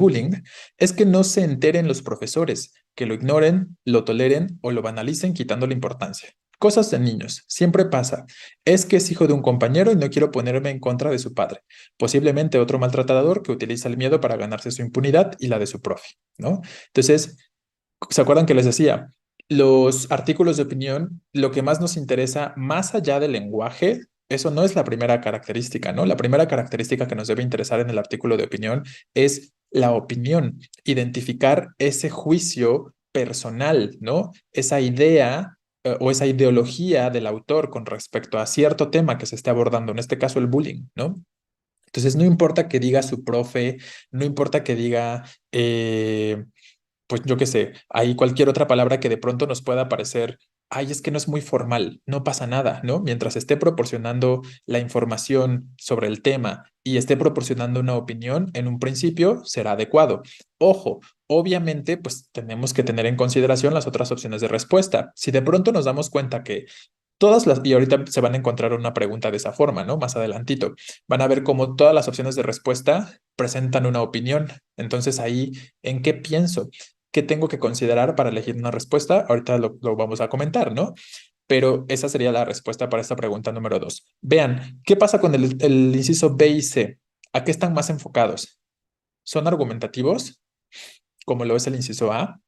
bullying es que no se enteren los profesores, que lo ignoren, lo toleren o lo banalicen quitándole importancia. Cosas de niños, siempre pasa. Es que es hijo de un compañero y no quiero ponerme en contra de su padre. Posiblemente otro maltratador que utiliza el miedo para ganarse su impunidad y la de su profe, ¿no? Entonces, ¿se acuerdan que les decía? Los artículos de opinión, lo que más nos interesa, más allá del lenguaje, eso no es la primera característica, ¿no? La primera característica que nos debe interesar en el artículo de opinión es la opinión, identificar ese juicio personal, ¿no? Esa idea o esa ideología del autor con respecto a cierto tema que se esté abordando, en este caso el bullying, ¿no? Entonces, no importa que diga su profe, no importa que diga, pues yo qué sé, hay cualquier otra palabra que de pronto nos pueda parecer, ay, es que no es muy formal, no pasa nada, ¿no? Mientras esté proporcionando la información sobre el tema y esté proporcionando una opinión, en un principio será adecuado. Ojo, obviamente, pues tenemos que tener en consideración las otras opciones de respuesta. Si de pronto nos damos cuenta que y ahorita se van a encontrar una pregunta de esa forma, ¿no? Más adelantito. Van a ver cómo todas las opciones de respuesta presentan una opinión. Entonces ahí, ¿en qué pienso? ¿Qué tengo que considerar para elegir una respuesta? Ahorita lo vamos a comentar, ¿no? Pero esa sería la respuesta para esta pregunta número dos. Vean, ¿qué pasa con el inciso B y C? ¿A qué están más enfocados? ¿Son argumentativos, como lo es el inciso A?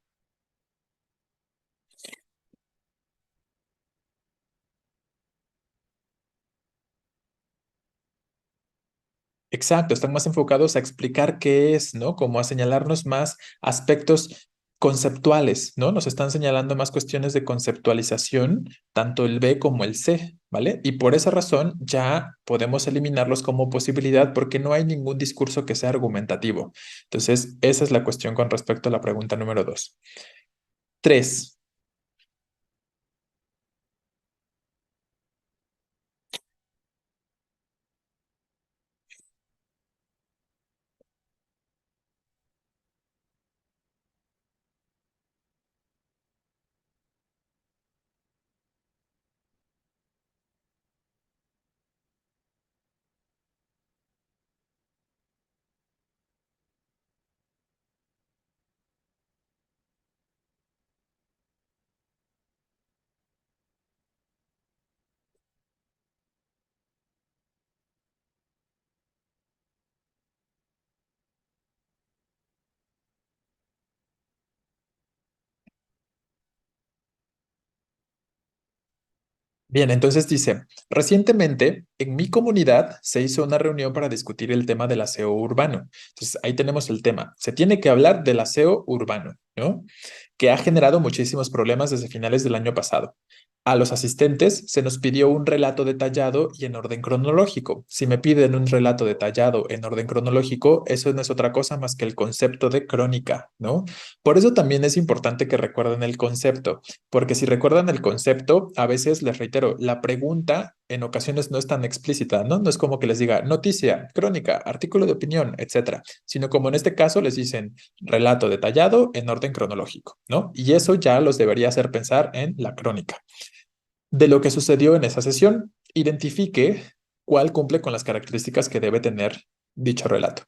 Exacto, están más enfocados a explicar qué es, ¿no? Como a señalarnos más aspectos conceptuales, ¿no? Nos están señalando más cuestiones de conceptualización, tanto el B como el C, ¿vale? Y por esa razón ya podemos eliminarlos como posibilidad porque no hay ningún discurso que sea argumentativo. Entonces, esa es la cuestión con respecto a la pregunta número dos. Tres. Bien, entonces dice, recientemente en mi comunidad se hizo una reunión para discutir el tema del aseo urbano. Entonces ahí tenemos el tema. Se tiene que hablar del aseo urbano, ¿no? Que ha generado muchísimos problemas desde finales del año pasado. A los asistentes se nos pidió un relato detallado y en orden cronológico. Si me piden un relato detallado en orden cronológico, eso no es otra cosa más que el concepto de crónica, ¿no? Por eso también es importante que recuerden el concepto. Porque si recuerdan el concepto, a veces les reitero, la pregunta en ocasiones no es tan explícita, ¿no? No es como que les diga noticia, crónica, artículo de opinión, etcétera, sino como en este caso les dicen relato detallado en orden cronológico, ¿no? Y eso ya los debería hacer pensar en la crónica. De lo que sucedió en esa sesión, identifique cuál cumple con las características que debe tener dicho relato.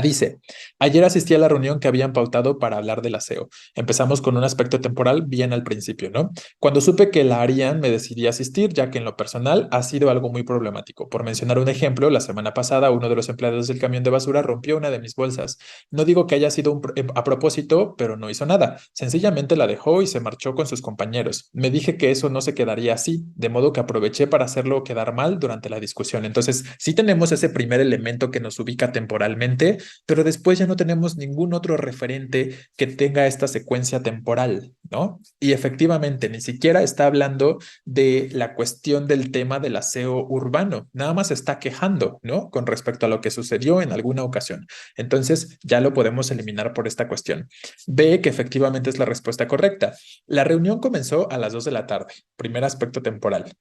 Dice, ayer asistí a la reunión que habían pautado para hablar del aseo. Empezamos con un aspecto temporal bien al principio, ¿no? Cuando supe que la harían, me decidí a asistir, ya que en lo personal ha sido algo muy problemático. Por mencionar un ejemplo, la semana pasada uno de los empleados del camión de basura rompió una de mis bolsas. No digo que haya sido a propósito, pero no hizo nada. Sencillamente la dejó y se marchó con sus compañeros. Me dije que eso no se quedaría así, de modo que aproveché para hacerlo quedar mal durante la discusión. Entonces, sí tenemos ese primer elemento que nos ubica temporalmente, pero después ya no tenemos ningún otro referente que tenga esta secuencia temporal, ¿no? Y efectivamente, ni siquiera está hablando de la cuestión del tema del aseo urbano, nada más está quejando, ¿no? Con respecto a lo que sucedió en alguna ocasión. Entonces, ya lo podemos eliminar por esta cuestión. Ve que efectivamente es la respuesta correcta. La reunión comenzó a las 2 de la tarde, primer aspecto temporal.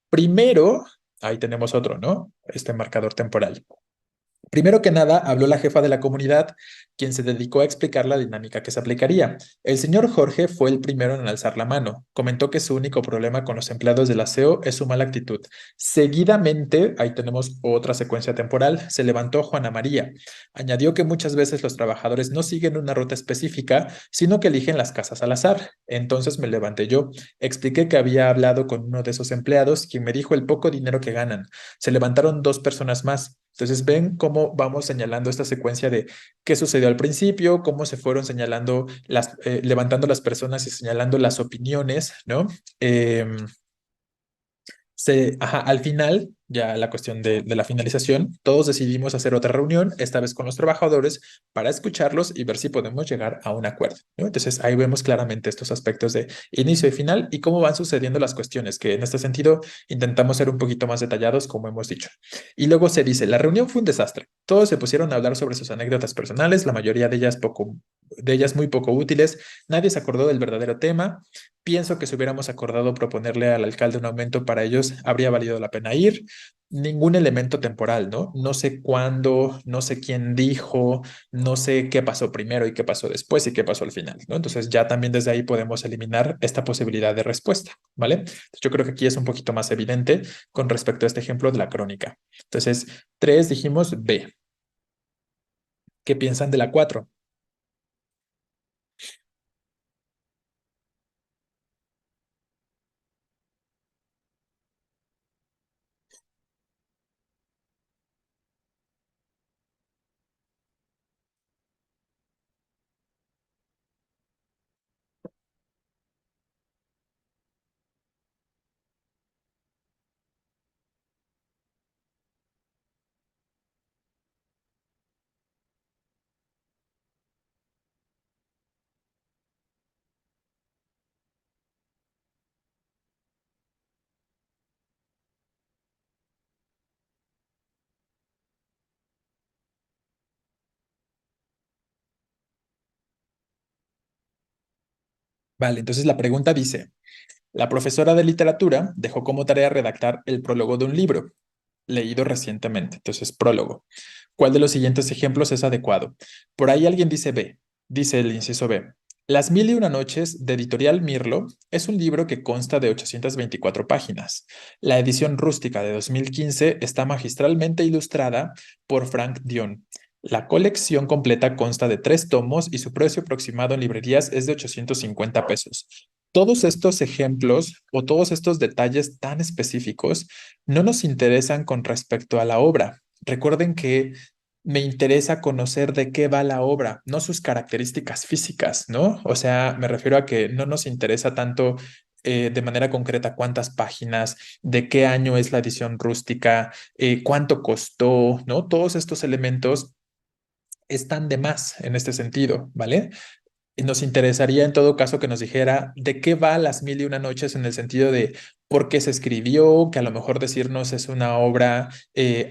Primero, ahí tenemos otro, ¿no? Este marcador temporal. Primero que nada, habló la jefa de la comunidad quien se dedicó a explicar la dinámica que se aplicaría. El señor Jorge fue el primero en alzar la mano. Comentó que su único problema con los empleados del aseo es su mala actitud. Seguidamente, ahí tenemos otra secuencia temporal, se levantó Juana María. Añadió que muchas veces los trabajadores no siguen una ruta específica, sino que eligen las casas al azar. Entonces me levanté yo. Expliqué que había hablado con uno de esos empleados, quien me dijo el poco dinero que ganan. Se levantaron dos personas más. Entonces ven cómo vamos señalando esta secuencia de qué sucedió al principio, cómo se fueron señalando levantando las personas y señalando las opiniones, ¿no? Em, al final, ya la cuestión de la finalización, todos decidimos hacer otra reunión, esta vez con los trabajadores, para escucharlos y ver si podemos llegar a un acuerdo, ¿no? Entonces ahí vemos claramente estos aspectos de inicio y final y cómo van sucediendo las cuestiones, que en este sentido intentamos ser un poquito más detallados, como hemos dicho. Y luego se dice, la reunión fue un desastre. Todos se pusieron a hablar sobre sus anécdotas personales, la mayoría de ellas muy poco útiles. Nadie se acordó del verdadero tema. Pienso que si hubiéramos acordado proponerle al alcalde un aumento para ellos, habría valido la pena ir. Ningún elemento temporal, ¿no? No sé cuándo, no sé quién dijo, no sé qué pasó primero y qué pasó después y qué pasó al final, ¿no? Entonces ya también desde ahí podemos eliminar esta posibilidad de respuesta, ¿vale? Yo creo que aquí es un poquito más evidente con respecto a este ejemplo de la crónica. Entonces, 3 dijimos B. ¿Qué piensan de la 4? Vale, entonces la pregunta dice, la profesora de literatura dejó como tarea redactar el prólogo de un libro leído recientemente. Entonces, prólogo. ¿Cuál de los siguientes ejemplos es adecuado? Por ahí alguien dice B, dice el inciso B. Las mil y una noches de Editorial Mirlo es un libro que consta de 824 páginas. La edición rústica de 2015 está magistralmente ilustrada por Frank Dion. La colección completa consta de 3 tomos y su precio aproximado en librerías es de 850 pesos. Todos estos ejemplos o todos estos detalles tan específicos no nos interesan con respecto a la obra. Recuerden que me interesa conocer de qué va la obra, no sus características físicas, ¿no? O sea, me refiero a que no nos interesa tanto de manera concreta cuántas páginas, de qué año es la edición rústica, cuánto costó, ¿no? Todos estos elementos están de más en este sentido, ¿vale? Y nos interesaría en todo caso que nos dijera de qué va Las Mil y Una Noches en el sentido de por qué se escribió, que a lo mejor decirnos es una obra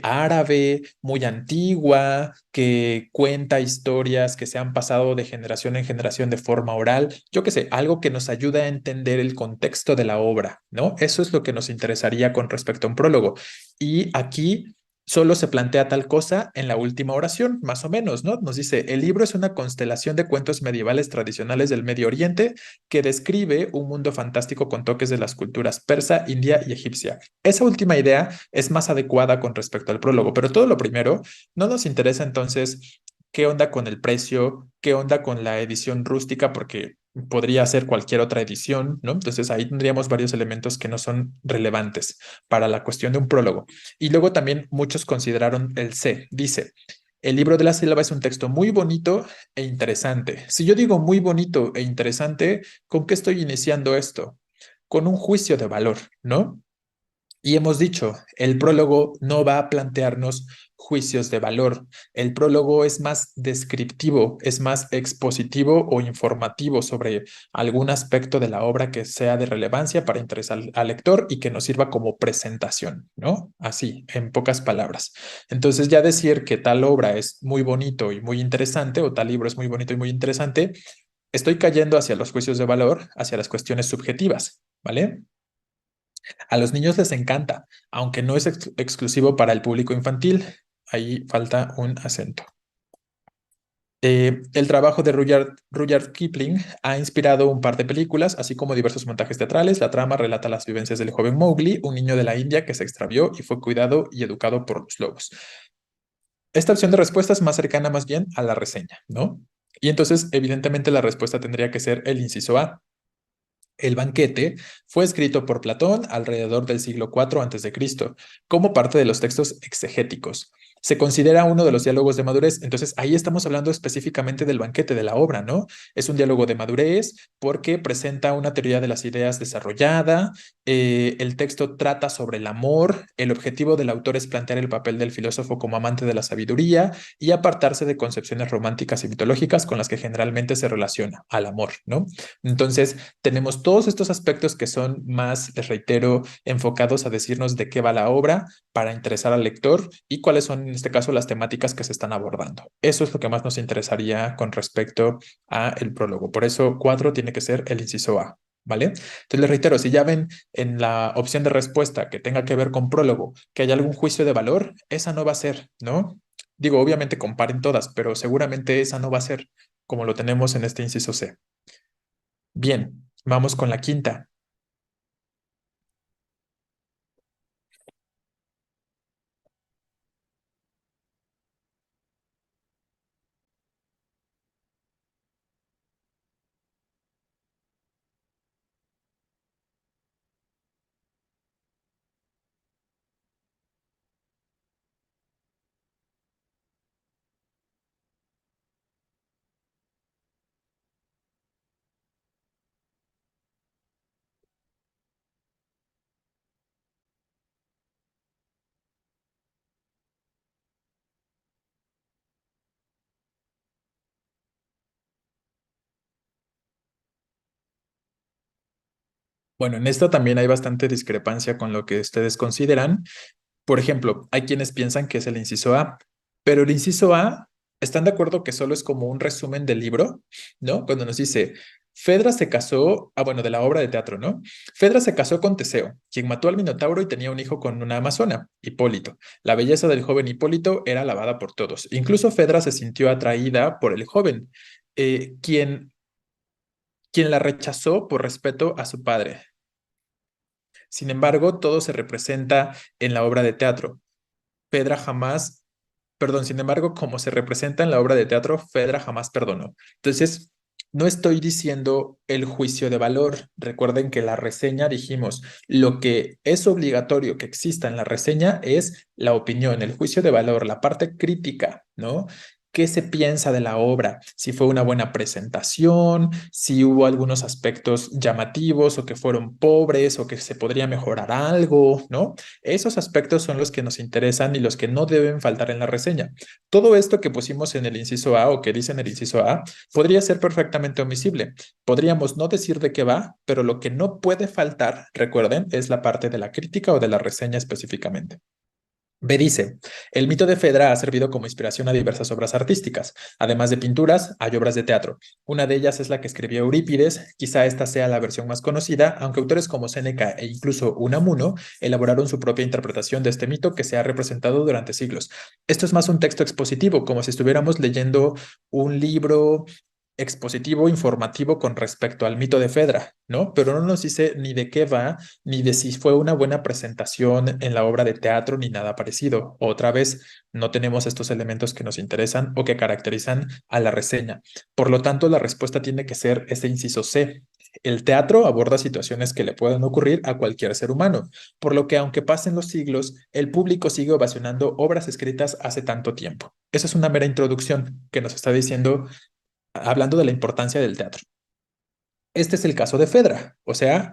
árabe, muy antigua, que cuenta historias que se han pasado de generación en generación de forma oral. Yo qué sé, algo que nos ayude a entender el contexto de la obra, ¿no? Eso es lo que nos interesaría con respecto a un prólogo. Y aquí solo se plantea tal cosa en la última oración, más o menos, ¿no? Nos dice, el libro es una constelación de cuentos medievales tradicionales del Medio Oriente que describe un mundo fantástico con toques de las culturas persa, india y egipcia. Esa última idea es más adecuada con respecto al prólogo, pero todo lo primero, no nos interesa entonces qué onda con el precio, qué onda con la edición rústica, porque podría ser cualquier otra edición, ¿no? Entonces ahí tendríamos varios elementos que no son relevantes para la cuestión de un prólogo. Y luego también muchos consideraron el C. Dice, el libro de la sílaba es un texto muy bonito e interesante. Si yo digo muy bonito e interesante, ¿con qué estoy iniciando esto? Con un juicio de valor, ¿no? Y hemos dicho, el prólogo no va a plantearnos juicios de valor. El prólogo es más descriptivo, es más expositivo o informativo sobre algún aspecto de la obra que sea de relevancia para interesar al lector y que nos sirva como presentación, ¿no? Así, en pocas palabras. Entonces, ya decir que tal obra es muy bonito y muy interesante o tal libro es muy bonito y muy interesante, estoy cayendo hacia los juicios de valor, hacia las cuestiones subjetivas, ¿vale? A los niños les encanta, aunque no es exclusivo para el público infantil. Ahí falta un acento. El trabajo de Rudyard Kipling ha inspirado un par de películas, así como diversos montajes teatrales. La trama relata las vivencias del joven Mowgli, un niño de la India que se extravió y fue cuidado y educado por los lobos. Esta opción de respuesta es más cercana más bien a la reseña, ¿no? Y entonces, evidentemente, la respuesta tendría que ser el inciso A. El banquete fue escrito por Platón alrededor del siglo IV a.C. como parte de los textos exegéticos. Se considera uno de los diálogos de madurez, entonces ahí estamos hablando específicamente del banquete de la obra, ¿no? Es un diálogo de madurez porque presenta una teoría de las ideas desarrollada, el texto trata sobre el amor, el objetivo del autor es plantear el papel del filósofo como amante de la sabiduría y apartarse de concepciones románticas y mitológicas con las que generalmente se relaciona al amor, ¿no? Entonces, tenemos todos estos aspectos que son más, les reitero, enfocados a decirnos de qué va la obra para interesar al lector y cuáles son, en este caso, las temáticas que se están abordando. Eso es lo que más nos interesaría con respecto a el prólogo. Por eso, 4 tiene que ser el inciso A. ¿Vale? Entonces les reitero, si ya ven en la opción de respuesta que tenga que ver con prólogo, que hay algún juicio de valor, esa no va a ser, ¿no? Digo, obviamente comparen todas, pero seguramente esa no va a ser como lo tenemos en este inciso C. Bien, vamos con la quinta. Bueno, en esta también hay bastante discrepancia con lo que ustedes consideran. Por ejemplo, hay quienes piensan que es el inciso A, pero el inciso A, ¿están de acuerdo que solo es como un resumen del libro? ¿No? Cuando nos dice, Fedra se casó, bueno, de la obra de teatro, ¿no? Fedra se casó con Teseo, quien mató al Minotauro y tenía un hijo con una amazona, Hipólito. La belleza del joven Hipólito era alabada por todos. Incluso Fedra se sintió atraída por el joven, quien la rechazó por respeto a su padre. Sin embargo, todo se representa en la obra de teatro. Fedra jamás, perdón, sin embargo, como se representa en la obra de teatro, Fedra jamás perdonó. Entonces, no estoy diciendo el juicio de valor. Recuerden que la reseña dijimos, lo que es obligatorio que exista en la reseña es la opinión, el juicio de valor, la parte crítica, ¿no? ¿Qué se piensa de la obra? Si fue una buena presentación, si hubo algunos aspectos llamativos o que fueron pobres o que se podría mejorar algo, ¿no? Esos aspectos son los que nos interesan y los que no deben faltar en la reseña. Todo esto que pusimos en el inciso A o que dice en el inciso A podría ser perfectamente omisible. Podríamos no decir de qué va, pero lo que no puede faltar, recuerden, es la parte de la crítica o de la reseña específicamente. B dice, el mito de Fedra ha servido como inspiración a diversas obras artísticas. Además de pinturas, hay obras de teatro. Una de ellas es la que escribió Eurípides, quizá esta sea la versión más conocida, aunque autores como Séneca e incluso Unamuno elaboraron su propia interpretación de este mito que se ha representado durante siglos. Esto es más un texto expositivo, como si estuviéramos leyendo un libro expositivo, informativo con respecto al mito de Fedra, ¿no? Pero no nos dice ni de qué va, ni de si fue una buena presentación en la obra de teatro, ni nada parecido. Otra vez, no tenemos estos elementos que nos interesan o que caracterizan a la reseña. Por lo tanto, la respuesta tiene que ser este inciso C. El teatro aborda situaciones que le pueden ocurrir a cualquier ser humano, por lo que aunque pasen los siglos, el público sigue ovacionando obras escritas hace tanto tiempo. Esa es una mera introducción que nos está diciendo hablando de la importancia del teatro. Este es el caso de Fedra, o sea,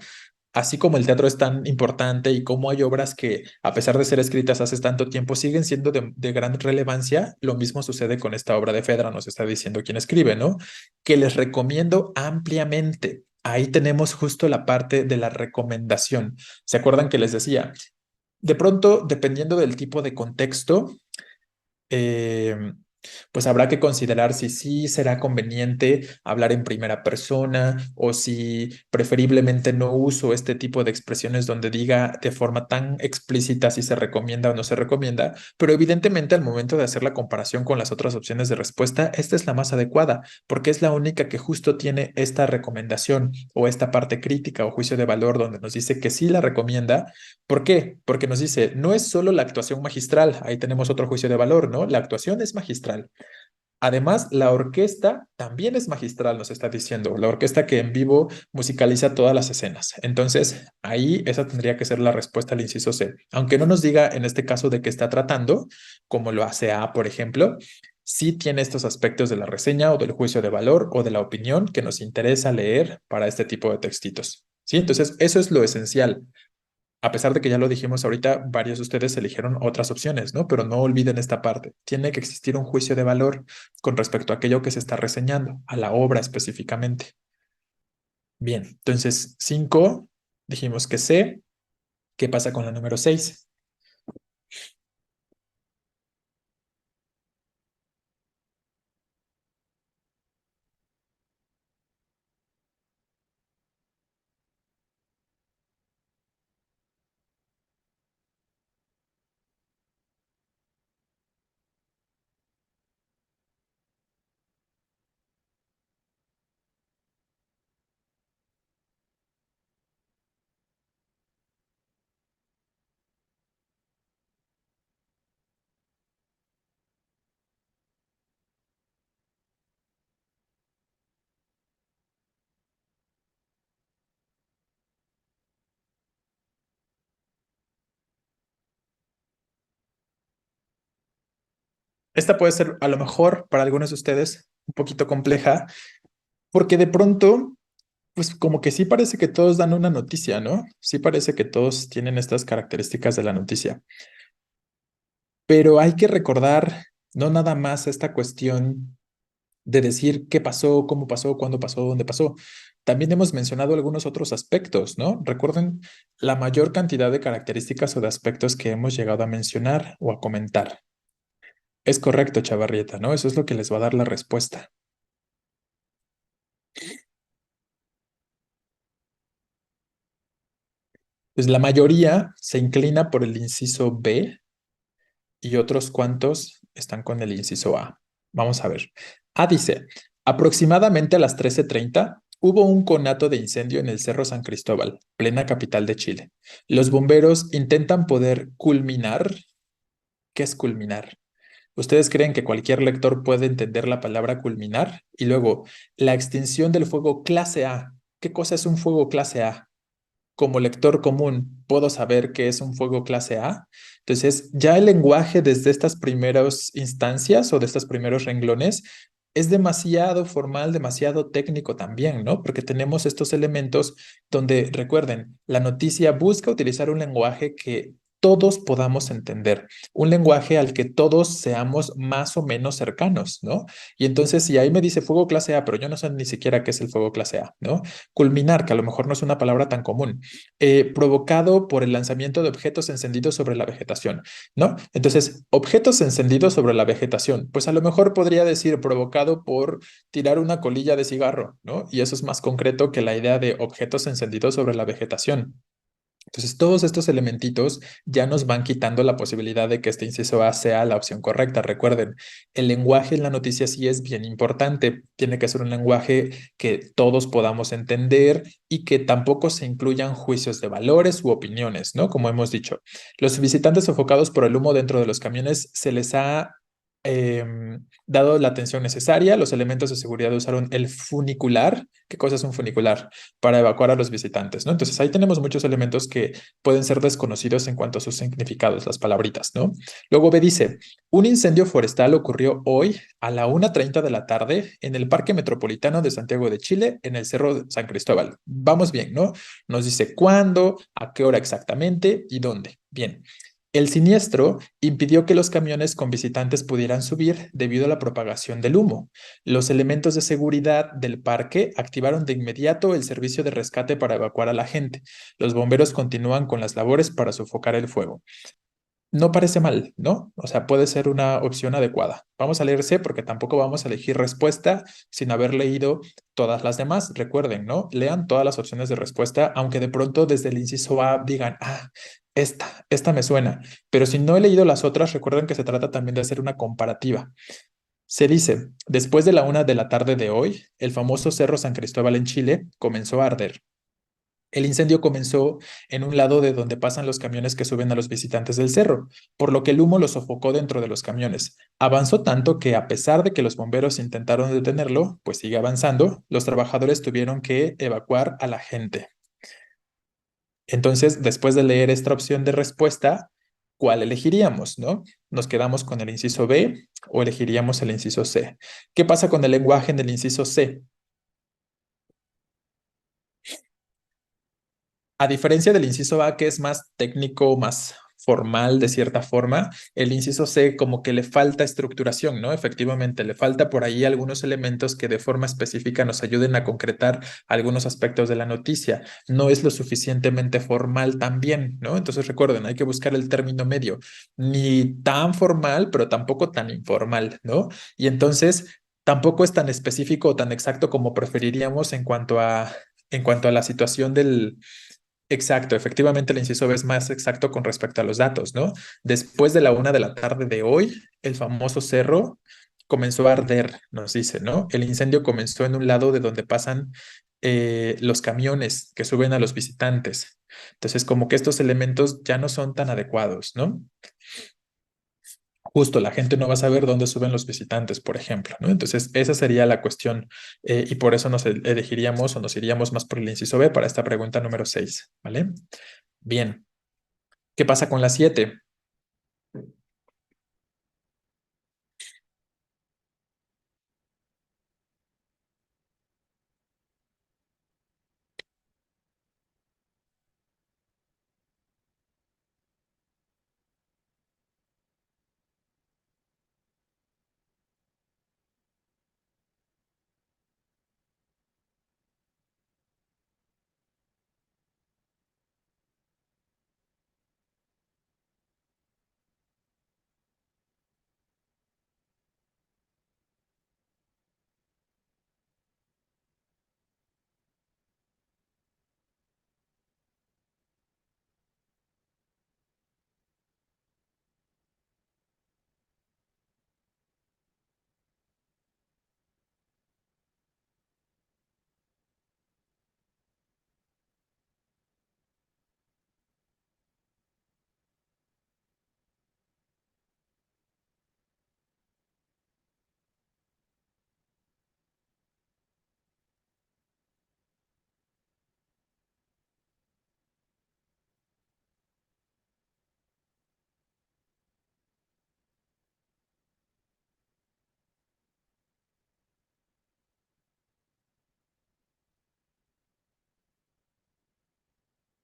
así como el teatro es tan importante y como hay obras que, a pesar de ser escritas hace tanto tiempo, siguen siendo de gran relevancia, lo mismo sucede con esta obra de Fedra, nos está diciendo quien escribe, ¿no? Que les recomiendo ampliamente. Ahí tenemos justo la parte de la recomendación. ¿Se acuerdan que les decía? De pronto, dependiendo del tipo de contexto, eh, Pues habrá que considerar si sí será conveniente hablar en primera persona o si preferiblemente no uso este tipo de expresiones donde diga de forma tan explícita si se recomienda o no se recomienda, pero evidentemente al momento de hacer la comparación con las otras opciones de respuesta, esta es la más adecuada porque es la única que justo tiene esta recomendación o esta parte crítica o juicio de valor donde nos dice que sí la recomienda. ¿Por qué? Porque nos dice, no es solo la actuación magistral, ahí tenemos otro juicio de valor, ¿no? La actuación es magistral. Además, la orquesta también es magistral, nos está diciendo, la orquesta que en vivo musicaliza todas las escenas. Entonces, ahí esa tendría que ser la respuesta al inciso C. Aunque no nos diga en este caso de qué está tratando, como lo hace A, por ejemplo, sí tiene estos aspectos de la reseña o del juicio de valor o de la opinión que nos interesa leer para este tipo de textitos. ¿Sí? Entonces, eso es lo esencial. A pesar de que ya lo dijimos ahorita, varios de ustedes eligieron otras opciones, ¿no? Pero no olviden esta parte. Tiene que existir un juicio de valor con respecto a aquello que se está reseñando, a la obra específicamente. Bien, entonces 5, dijimos que C. ¿Qué pasa con la número 6? Esta puede ser a lo mejor para algunos de ustedes un poquito compleja, porque de pronto, pues como que sí parece que todos dan una noticia, ¿no? Sí parece que todos tienen estas características de la noticia. Pero hay que recordar no nada más esta cuestión de decir qué pasó, cómo pasó, cuándo pasó, dónde pasó. También hemos mencionado algunos otros aspectos, ¿no? Recuerden la mayor cantidad de características o de aspectos que hemos llegado a mencionar o a comentar. Es correcto, Chavarrieta, ¿no? Eso es lo que les va a dar la respuesta. Pues la mayoría se inclina por el inciso B y otros cuantos están con el inciso A. Vamos a ver. A dice, aproximadamente a las 13:30 hubo un conato de incendio en el Cerro San Cristóbal, plena capital de Chile. Los bomberos intentan poder culminar. ¿Qué es culminar? ¿Ustedes creen que cualquier lector puede entender la palabra culminar? Y luego, la extinción del fuego clase A. ¿Qué cosa es un fuego clase A? Como lector común puedo saber qué es un fuego clase A. Entonces, ya el lenguaje desde estas primeras instancias o de estos primeros renglones es demasiado formal, demasiado técnico también, ¿no? Porque tenemos estos elementos donde, recuerden, la noticia busca utilizar un lenguaje que todos podamos entender, un lenguaje al que todos seamos más o menos cercanos, ¿no? Y entonces, si ahí me dice fuego clase A, pero yo no sé ni siquiera qué es el fuego clase A, ¿no? Culminar, que a lo mejor no es una palabra tan común, provocado por el lanzamiento de objetos encendidos sobre la vegetación, ¿no? Entonces, objetos encendidos sobre la vegetación, pues a lo mejor podría decir provocado por tirar una colilla de cigarro, ¿no? Y eso es más concreto que la idea de objetos encendidos sobre la vegetación. Entonces, todos estos elementitos ya nos van quitando la posibilidad de que este inciso A sea la opción correcta. Recuerden, el lenguaje en la noticia sí es bien importante. Tiene que ser un lenguaje que todos podamos entender y que tampoco se incluyan juicios de valores u opiniones, ¿no? Como hemos dicho, los visitantes sofocados por el humo dentro de los camiones se les ha dado la atención necesaria. Los elementos de seguridad usaron el funicular. ¿Qué cosa es un funicular? Para evacuar a los visitantes, ¿no? Entonces ahí tenemos muchos elementos que pueden ser desconocidos en cuanto a sus significados, las palabritas, ¿no? Luego B dice, un incendio forestal ocurrió hoy a la 1:30 de la tarde en el Parque Metropolitano de Santiago de Chile, en el Cerro de San Cristóbal. Vamos bien, ¿no? Nos dice cuándo, a qué hora exactamente y dónde. Bien. El siniestro impidió que los camiones con visitantes pudieran subir debido a la propagación del humo. Los elementos de seguridad del parque activaron de inmediato el servicio de rescate para evacuar a la gente. Los bomberos continúan con las labores para sofocar el fuego. no parece mal, ¿no? O sea, puede ser una opción adecuada. Vamos a leer C porque tampoco vamos a elegir respuesta sin haber leído todas las demás. Recuerden, ¿no? Lean todas las opciones de respuesta, aunque de pronto desde el inciso A digan, esta me suena. Pero si no he leído las otras, recuerden que se trata también de hacer una comparativa. Se dice, después de la 1 de la tarde de hoy, el famoso Cerro San Cristóbal en Chile comenzó a arder. El incendio comenzó en un lado de donde pasan los camiones que suben a los visitantes del cerro, por lo que el humo los sofocó dentro de los camiones. Avanzó tanto que a pesar de que los bomberos intentaron detenerlo, pues sigue avanzando, los trabajadores tuvieron que evacuar a la gente. Entonces, después de leer esta opción de respuesta, ¿cuál elegiríamos, no? ¿Nos quedamos con el inciso B o elegiríamos el inciso C? ¿Qué pasa con el lenguaje en el inciso C? A diferencia del inciso A, que es más técnico, más formal de cierta forma, el inciso C como que le falta estructuración, ¿no? Efectivamente, le falta por ahí algunos elementos que de forma específica nos ayuden a concretar algunos aspectos de la noticia. No es lo suficientemente formal también, ¿no? Entonces recuerden, hay que buscar el término medio, ni tan formal, pero tampoco tan informal, ¿no? Y entonces tampoco es tan específico o tan exacto como preferiríamos en cuanto a la situación del. Exacto, efectivamente el inciso B es más exacto con respecto a los datos, ¿no? Después de la 1 de la tarde de hoy, el famoso cerro comenzó a arder, nos dice, ¿no? El incendio comenzó en un lado de donde pasan los camiones que suben a los visitantes. Entonces, como que estos elementos ya no son tan adecuados, ¿no? Justo la gente no va a saber dónde suben los visitantes, por ejemplo, ¿no? Entonces, esa sería la cuestión y por eso nos elegiríamos o nos iríamos más por el inciso B para esta pregunta número 6, ¿vale? Bien, ¿qué pasa con la 7?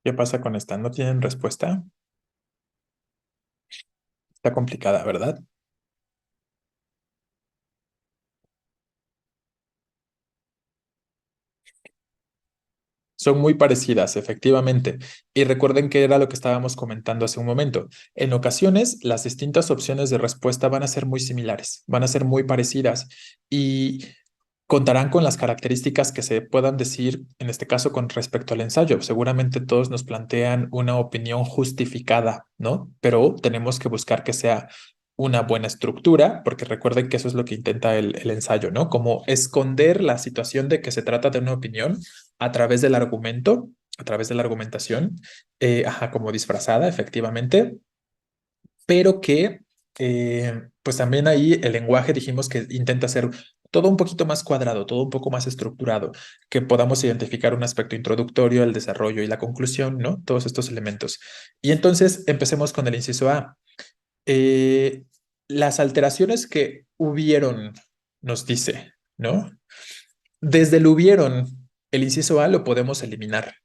¿Qué pasa con esta? ¿No tienen respuesta? Está complicada, ¿verdad? Son muy parecidas, efectivamente. Y recuerden que era lo que estábamos comentando hace un momento. En ocasiones, las distintas opciones de respuesta van a ser muy similares, van a ser muy parecidas y contarán con las características que se puedan decir, en este caso, con respecto al ensayo. Seguramente todos nos plantean una opinión justificada, ¿no? Pero tenemos que buscar que sea una buena estructura, porque recuerden que eso es lo que intenta el ensayo, ¿no? Como esconder la situación de que se trata de una opinión a través del argumento, a través de la argumentación, como disfrazada, efectivamente, pero que pues también ahí el lenguaje dijimos que intenta ser todo un poquito más cuadrado, todo un poco más estructurado, que podamos identificar un aspecto introductorio, el desarrollo y la conclusión, ¿no? Todos estos elementos. Y entonces empecemos con el inciso A. Eh, las alteraciones que hubieron, nos dice, ¿no? Desde el hubieron, el inciso A lo podemos eliminar.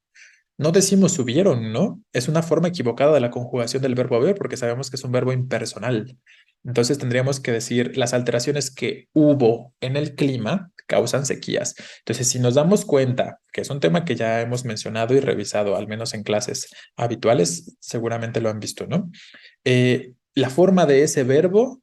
No decimos hubieron, ¿no? Es una forma equivocada de la conjugación del verbo haber porque sabemos que es un verbo impersonal. Entonces tendríamos que decir las alteraciones que hubo en el clima causan sequías. Entonces, si nos damos cuenta, que es un tema que ya hemos mencionado y revisado, al menos en clases habituales, seguramente lo han visto, ¿no? La forma de ese verbo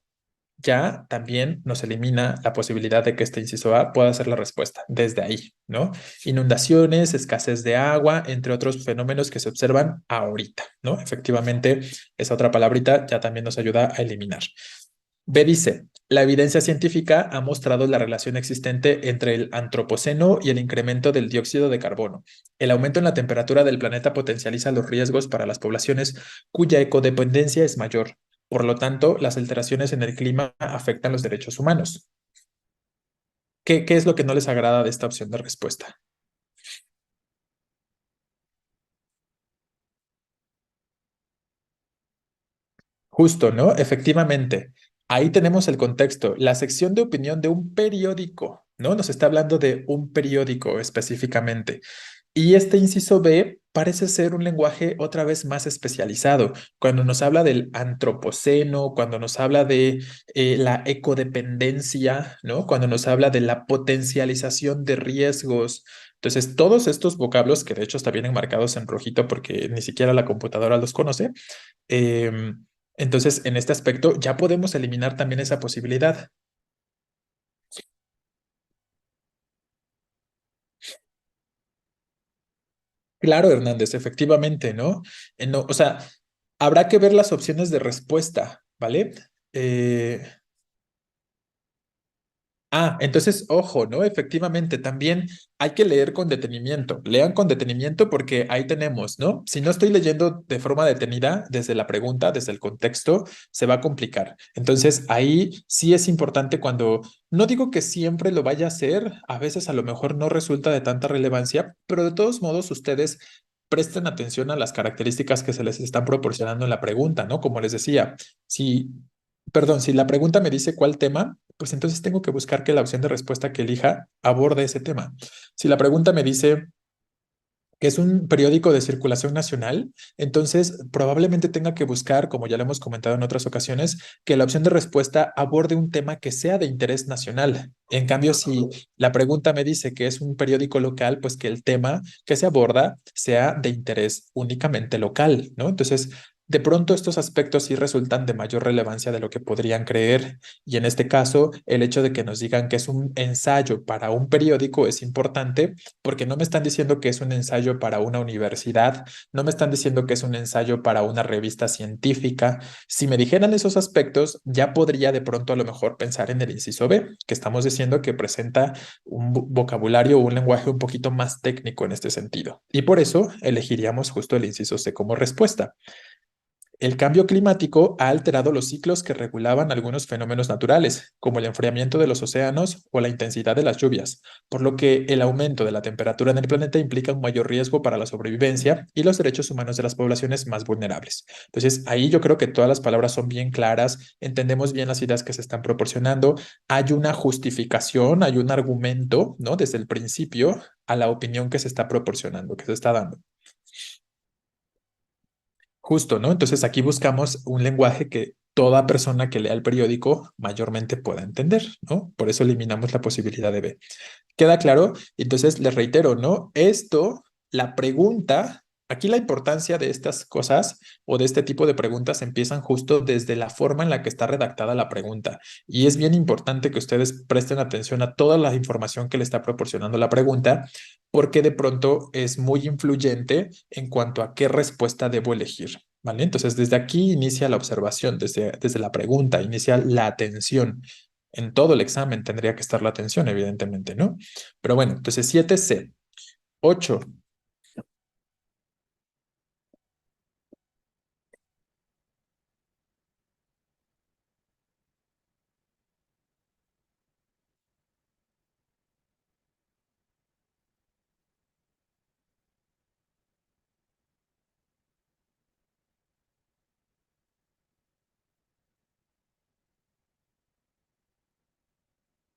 ya también nos elimina la posibilidad de que este inciso A pueda ser la respuesta desde ahí, ¿no? Inundaciones, escasez de agua, entre otros fenómenos que se observan ahorita, ¿no? Efectivamente, esa otra palabrita ya también nos ayuda a eliminar. B dice, la evidencia científica ha mostrado la relación existente entre el antropoceno y el incremento del dióxido de carbono. El aumento en la temperatura del planeta potencializa los riesgos para las poblaciones cuya ecodependencia es mayor. Por lo tanto, las alteraciones en el clima afectan los derechos humanos. ¿Qué es lo que no les agrada de esta opción de respuesta? Justo, ¿no? Efectivamente. Ahí tenemos el contexto. La sección de opinión de un periódico, ¿no? Nos está hablando de un periódico específicamente. Y este inciso B parece ser un lenguaje otra vez más especializado. Cuando nos habla del antropoceno, cuando nos habla de la ecodependencia, ¿no? Cuando nos habla de la potencialización de riesgos. Entonces, todos estos vocablos, que de hecho están bien enmarcados en rojito porque ni siquiera la computadora los conoce, entonces en este aspecto ya podemos eliminar también esa posibilidad. Claro, Hernández, efectivamente, ¿no? No, o sea, habrá que ver las opciones de respuesta, ¿vale? Eh, entonces, ojo, ¿no? Efectivamente, también hay que leer con detenimiento. Lean con detenimiento porque ahí tenemos, ¿no? Si no estoy leyendo de forma detenida desde la pregunta, desde el contexto, se va a complicar. Entonces, ahí sí es importante cuando, no digo que siempre lo vaya a hacer, a veces a lo mejor no resulta de tanta relevancia, pero de todos modos ustedes presten atención a las características que se les están proporcionando en la pregunta, ¿no? Como les decía, si, perdón, si la pregunta me dice cuál tema, pues entonces tengo que buscar que la opción de respuesta que elija aborde ese tema. Si la pregunta me dice que es un periódico de circulación nacional, entonces probablemente tenga que buscar, como ya lo hemos comentado en otras ocasiones, que la opción de respuesta aborde un tema que sea de interés nacional. En cambio, si la pregunta me dice que es un periódico local, pues que el tema que se aborda sea de interés únicamente local, ¿no? Entonces, de pronto estos aspectos sí resultan de mayor relevancia de lo que podrían creer. Y en este caso, el hecho de que nos digan que es un ensayo para un periódico es importante porque no me están diciendo que es un ensayo para una universidad, no me están diciendo que es un ensayo para una revista científica. Si me dijeran esos aspectos, ya podría de pronto a lo mejor pensar en el inciso B, que estamos diciendo que presenta un vocabulario o un lenguaje un poquito más técnico en este sentido. Y por eso elegiríamos justo el inciso C como respuesta. El cambio climático ha alterado los ciclos que regulaban algunos fenómenos naturales, como el enfriamiento de los océanos o la intensidad de las lluvias, por lo que el aumento de la temperatura en el planeta implica un mayor riesgo para la sobrevivencia y los derechos humanos de las poblaciones más vulnerables. Entonces, ahí yo creo que todas las palabras son bien claras, entendemos bien las ideas que se están proporcionando, hay una justificación, hay un argumento, ¿no? Desde el principio a la opinión que se está proporcionando, que se está dando. Justo, ¿no? Entonces aquí buscamos un lenguaje que toda persona que lea el periódico mayormente pueda entender, ¿no? Por eso eliminamos la posibilidad de B. ¿Queda claro? Entonces les reitero, ¿no? Esto, la pregunta, aquí la importancia de estas cosas o de este tipo de preguntas empiezan justo desde la forma en la que está redactada la pregunta. Y es bien importante que ustedes presten atención a toda la información que le está proporcionando la pregunta, porque de pronto es muy influyente en cuanto a qué respuesta debo elegir. ¿Vale? Entonces, desde aquí inicia la observación, desde la pregunta, inicia la atención. En todo el examen tendría que estar la atención, evidentemente, ¿no? Pero bueno, entonces 7C. 8.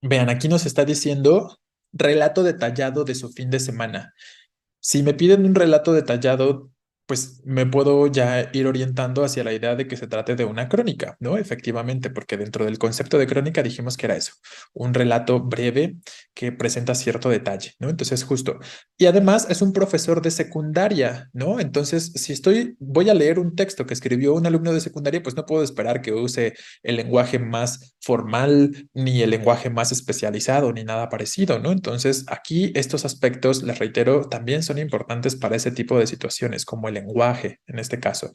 Vean, aquí nos está diciendo relato detallado de su fin de semana. Si me piden un relato detallado pues me puedo ya ir orientando hacia la idea de que se trate de una crónica, ¿no? Efectivamente, porque dentro del concepto de crónica dijimos que era eso, un relato breve que presenta cierto detalle, ¿no? Entonces, justo. Y además es un profesor de secundaria, ¿no? Entonces, si voy a leer un texto que escribió un alumno de secundaria, pues no puedo esperar que use el lenguaje más formal, ni el lenguaje más especializado, ni nada parecido, ¿no? Entonces, aquí estos aspectos, les reitero, también son importantes para ese tipo de situaciones, como el lenguaje en este caso.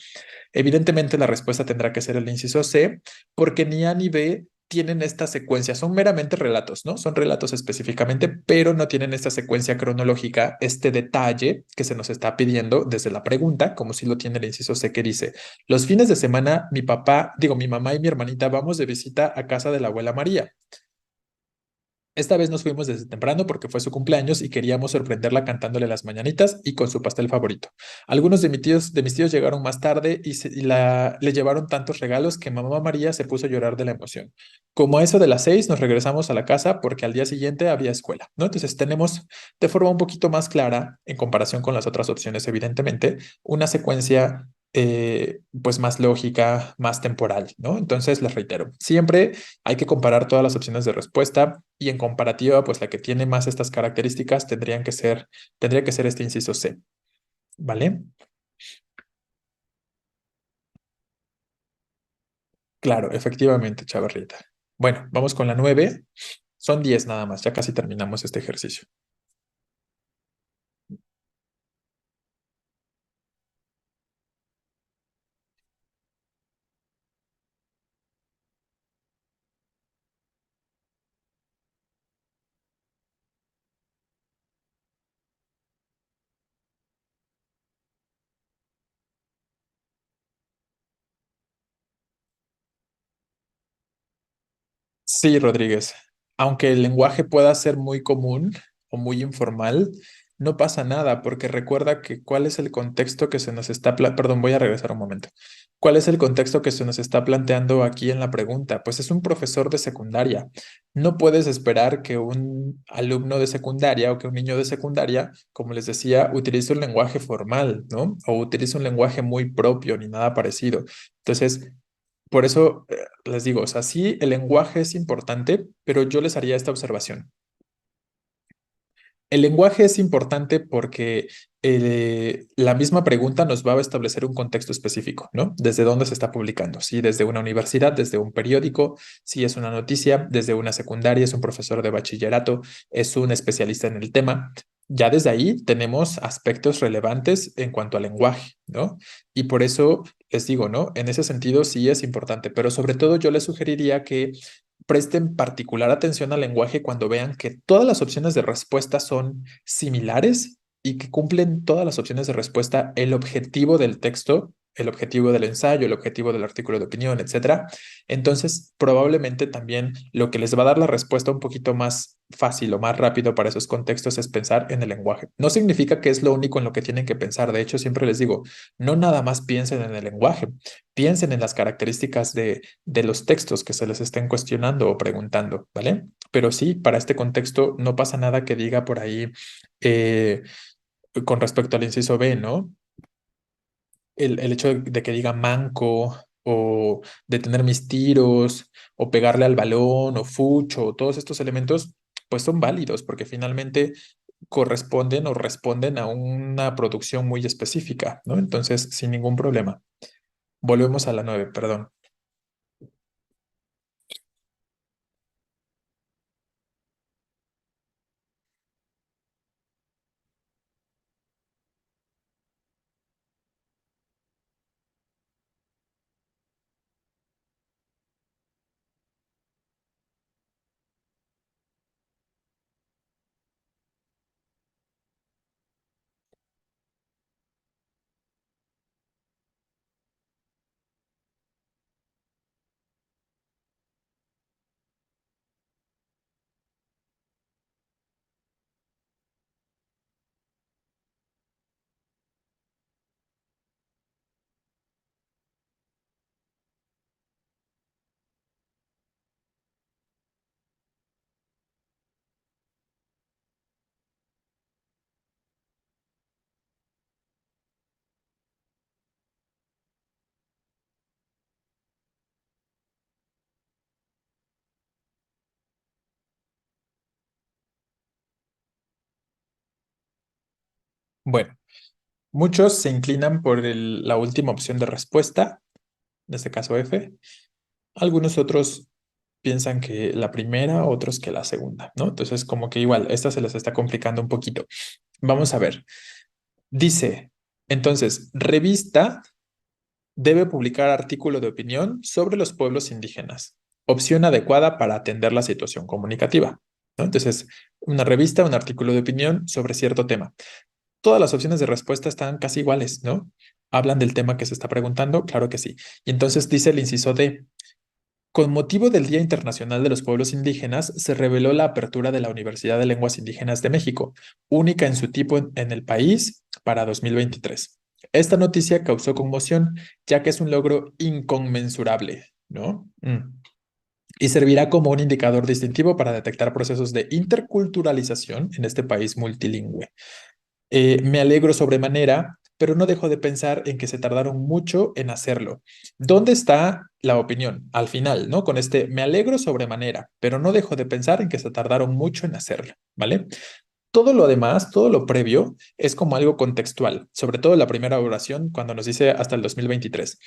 Evidentemente, la respuesta tendrá que ser el inciso C, porque ni A ni B tienen esta secuencia, son meramente relatos, ¿no? Son relatos específicamente, pero no tienen esta secuencia cronológica, este detalle que se nos está pidiendo desde la pregunta, como si lo tiene el inciso C que dice, los fines de semana mi papá, digo, mi mamá y mi hermanita vamos de visita a casa de la abuela María. Esta vez nos fuimos desde temprano porque fue su cumpleaños y queríamos sorprenderla cantándole las mañanitas y con su pastel favorito. Algunos de mis tíos llegaron más tarde le llevaron tantos regalos que mamá María se puso a llorar de la emoción. Como a eso de las 6 nos regresamos a la casa porque al día siguiente había escuela, ¿no? Entonces tenemos de forma un poquito más clara, en comparación con las otras opciones, evidentemente, una secuencia pues más lógica, más temporal, ¿no? Entonces les reitero, siempre hay que comparar todas las opciones de respuesta y en comparativa, pues la que tiene más estas características tendría que ser este inciso C, ¿vale? Claro, efectivamente, Chavarrita. Bueno, vamos con la 9. Son 10 nada más, ya casi terminamos este ejercicio. Sí, Rodríguez. Aunque el lenguaje pueda ser muy común o muy informal, no pasa nada, porque recuerda que cuál es el contexto que se nos perdón, voy a regresar un momento. ¿Cuál es el contexto que se nos está planteando aquí en la pregunta? Pues es un profesor de secundaria. No puedes esperar que un alumno de secundaria o que un niño de secundaria, como les decía, utilice un lenguaje formal, ¿no? O utilice un lenguaje muy propio ni nada parecido. Entonces, por eso les digo, o sea, sí, el lenguaje es importante, pero yo les haría esta observación. El lenguaje es importante porque la misma pregunta nos va a establecer un contexto específico, ¿no? Desde dónde se está publicando. Si desde una universidad, desde un periódico, si es una noticia, desde una secundaria, es un profesor de bachillerato, es un especialista en el tema. Ya desde ahí tenemos aspectos relevantes en cuanto al lenguaje, ¿no? Y por eso les digo, ¿no? En ese sentido sí es importante, pero sobre todo yo les sugeriría que presten particular atención al lenguaje cuando vean que todas las opciones de respuesta son similares y que cumplen todas las opciones de respuesta el objetivo del texto, el objetivo del ensayo, el objetivo del artículo de opinión, etcétera. Entonces, probablemente también lo que les va a dar la respuesta un poquito más fácil o más rápido para esos contextos es pensar en el lenguaje. No significa que es lo único en lo que tienen que pensar. De hecho, siempre les digo, no nada más piensen en el lenguaje, piensen en las características de los textos que se les estén cuestionando o preguntando, ¿vale? Pero sí, para este contexto no pasa nada que diga por ahí eh, con respecto al inciso B, ¿no? El hecho de que diga manco o detener mis tiros o pegarle al balón o fucho, todos estos elementos, pues son válidos porque finalmente corresponden o responden a una producción muy específica, ¿no? Entonces, sin ningún problema. Volvemos a la 9, perdón. Bueno, muchos se inclinan por la última opción de respuesta, en este caso F. Algunos otros piensan que la primera, otros que la segunda, ¿no? Entonces, como que igual, esta se les está complicando un poquito. Vamos a ver. Dice, entonces, revista debe publicar artículo de opinión sobre los pueblos indígenas. Opción adecuada para atender la situación comunicativa, ¿no? Entonces, una revista, un artículo de opinión sobre cierto tema. Todas las opciones de respuesta están casi iguales, ¿no? ¿Hablan del tema que se está preguntando? Claro que sí. Y entonces dice el inciso D. Con motivo del Día Internacional de los Pueblos Indígenas, se reveló la apertura de la Universidad de Lenguas Indígenas de México, única en su tipo en el país para 2023. Esta noticia causó conmoción, ya que es un logro inconmensurable, ¿no? Y servirá como un indicador distintivo para detectar procesos de interculturalización en este país multilingüe. Me alegro sobremanera, pero no dejo de pensar en que se tardaron mucho en hacerlo. ¿Dónde está la opinión? Al final, ¿no? Con este, me alegro sobremanera, pero no dejo de pensar en que se tardaron mucho en hacerlo, ¿vale? Todo lo demás, todo lo previo, es como algo contextual, sobre todo la primera oración cuando nos dice hasta el 2023.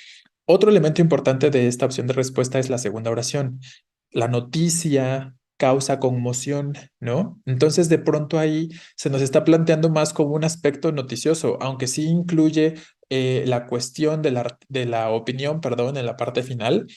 Otro elemento importante de esta opción de respuesta es la segunda oración. La noticia causa conmoción, ¿no? Entonces, de pronto ahí se nos está planteando más como un aspecto noticioso, aunque sí incluye la cuestión de la opinión, perdón, en la parte final,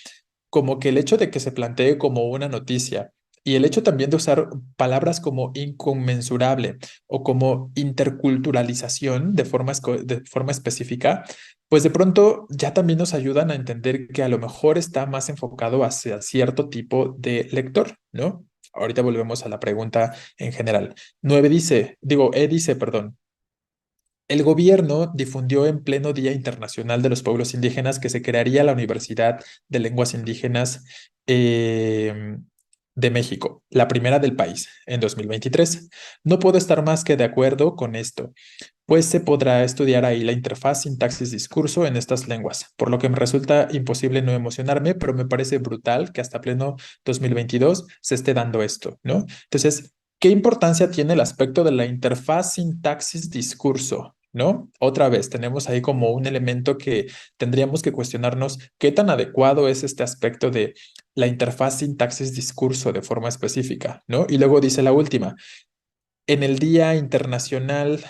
como que el hecho de que se plantee como una noticia y el hecho también de usar palabras como inconmensurable o como interculturalización de forma específica, pues de pronto ya también nos ayudan a entender que a lo mejor está más enfocado hacia cierto tipo de lector, ¿no? Ahorita volvemos a la pregunta en general. 9 dice, digo, E dice, perdón. El gobierno difundió en pleno Día Internacional de los Pueblos Indígenas que se crearía la Universidad de Lenguas Indígenas de México, la primera del país, en 2023. No puedo estar más que de acuerdo con esto, pues se podrá estudiar ahí la interfaz sintaxis-discurso en estas lenguas, por lo que me resulta imposible no emocionarme, pero me parece brutal que hasta pleno 2022 se esté dando esto, ¿no? Entonces, ¿qué importancia tiene el aspecto de la interfaz sintaxis-discurso? ¿No? Otra vez, tenemos ahí como un elemento que tendríamos que cuestionarnos qué tan adecuado es este aspecto de la interfaz sintaxis-discurso de forma específica, ¿no? Y luego dice la última, en el Día Internacional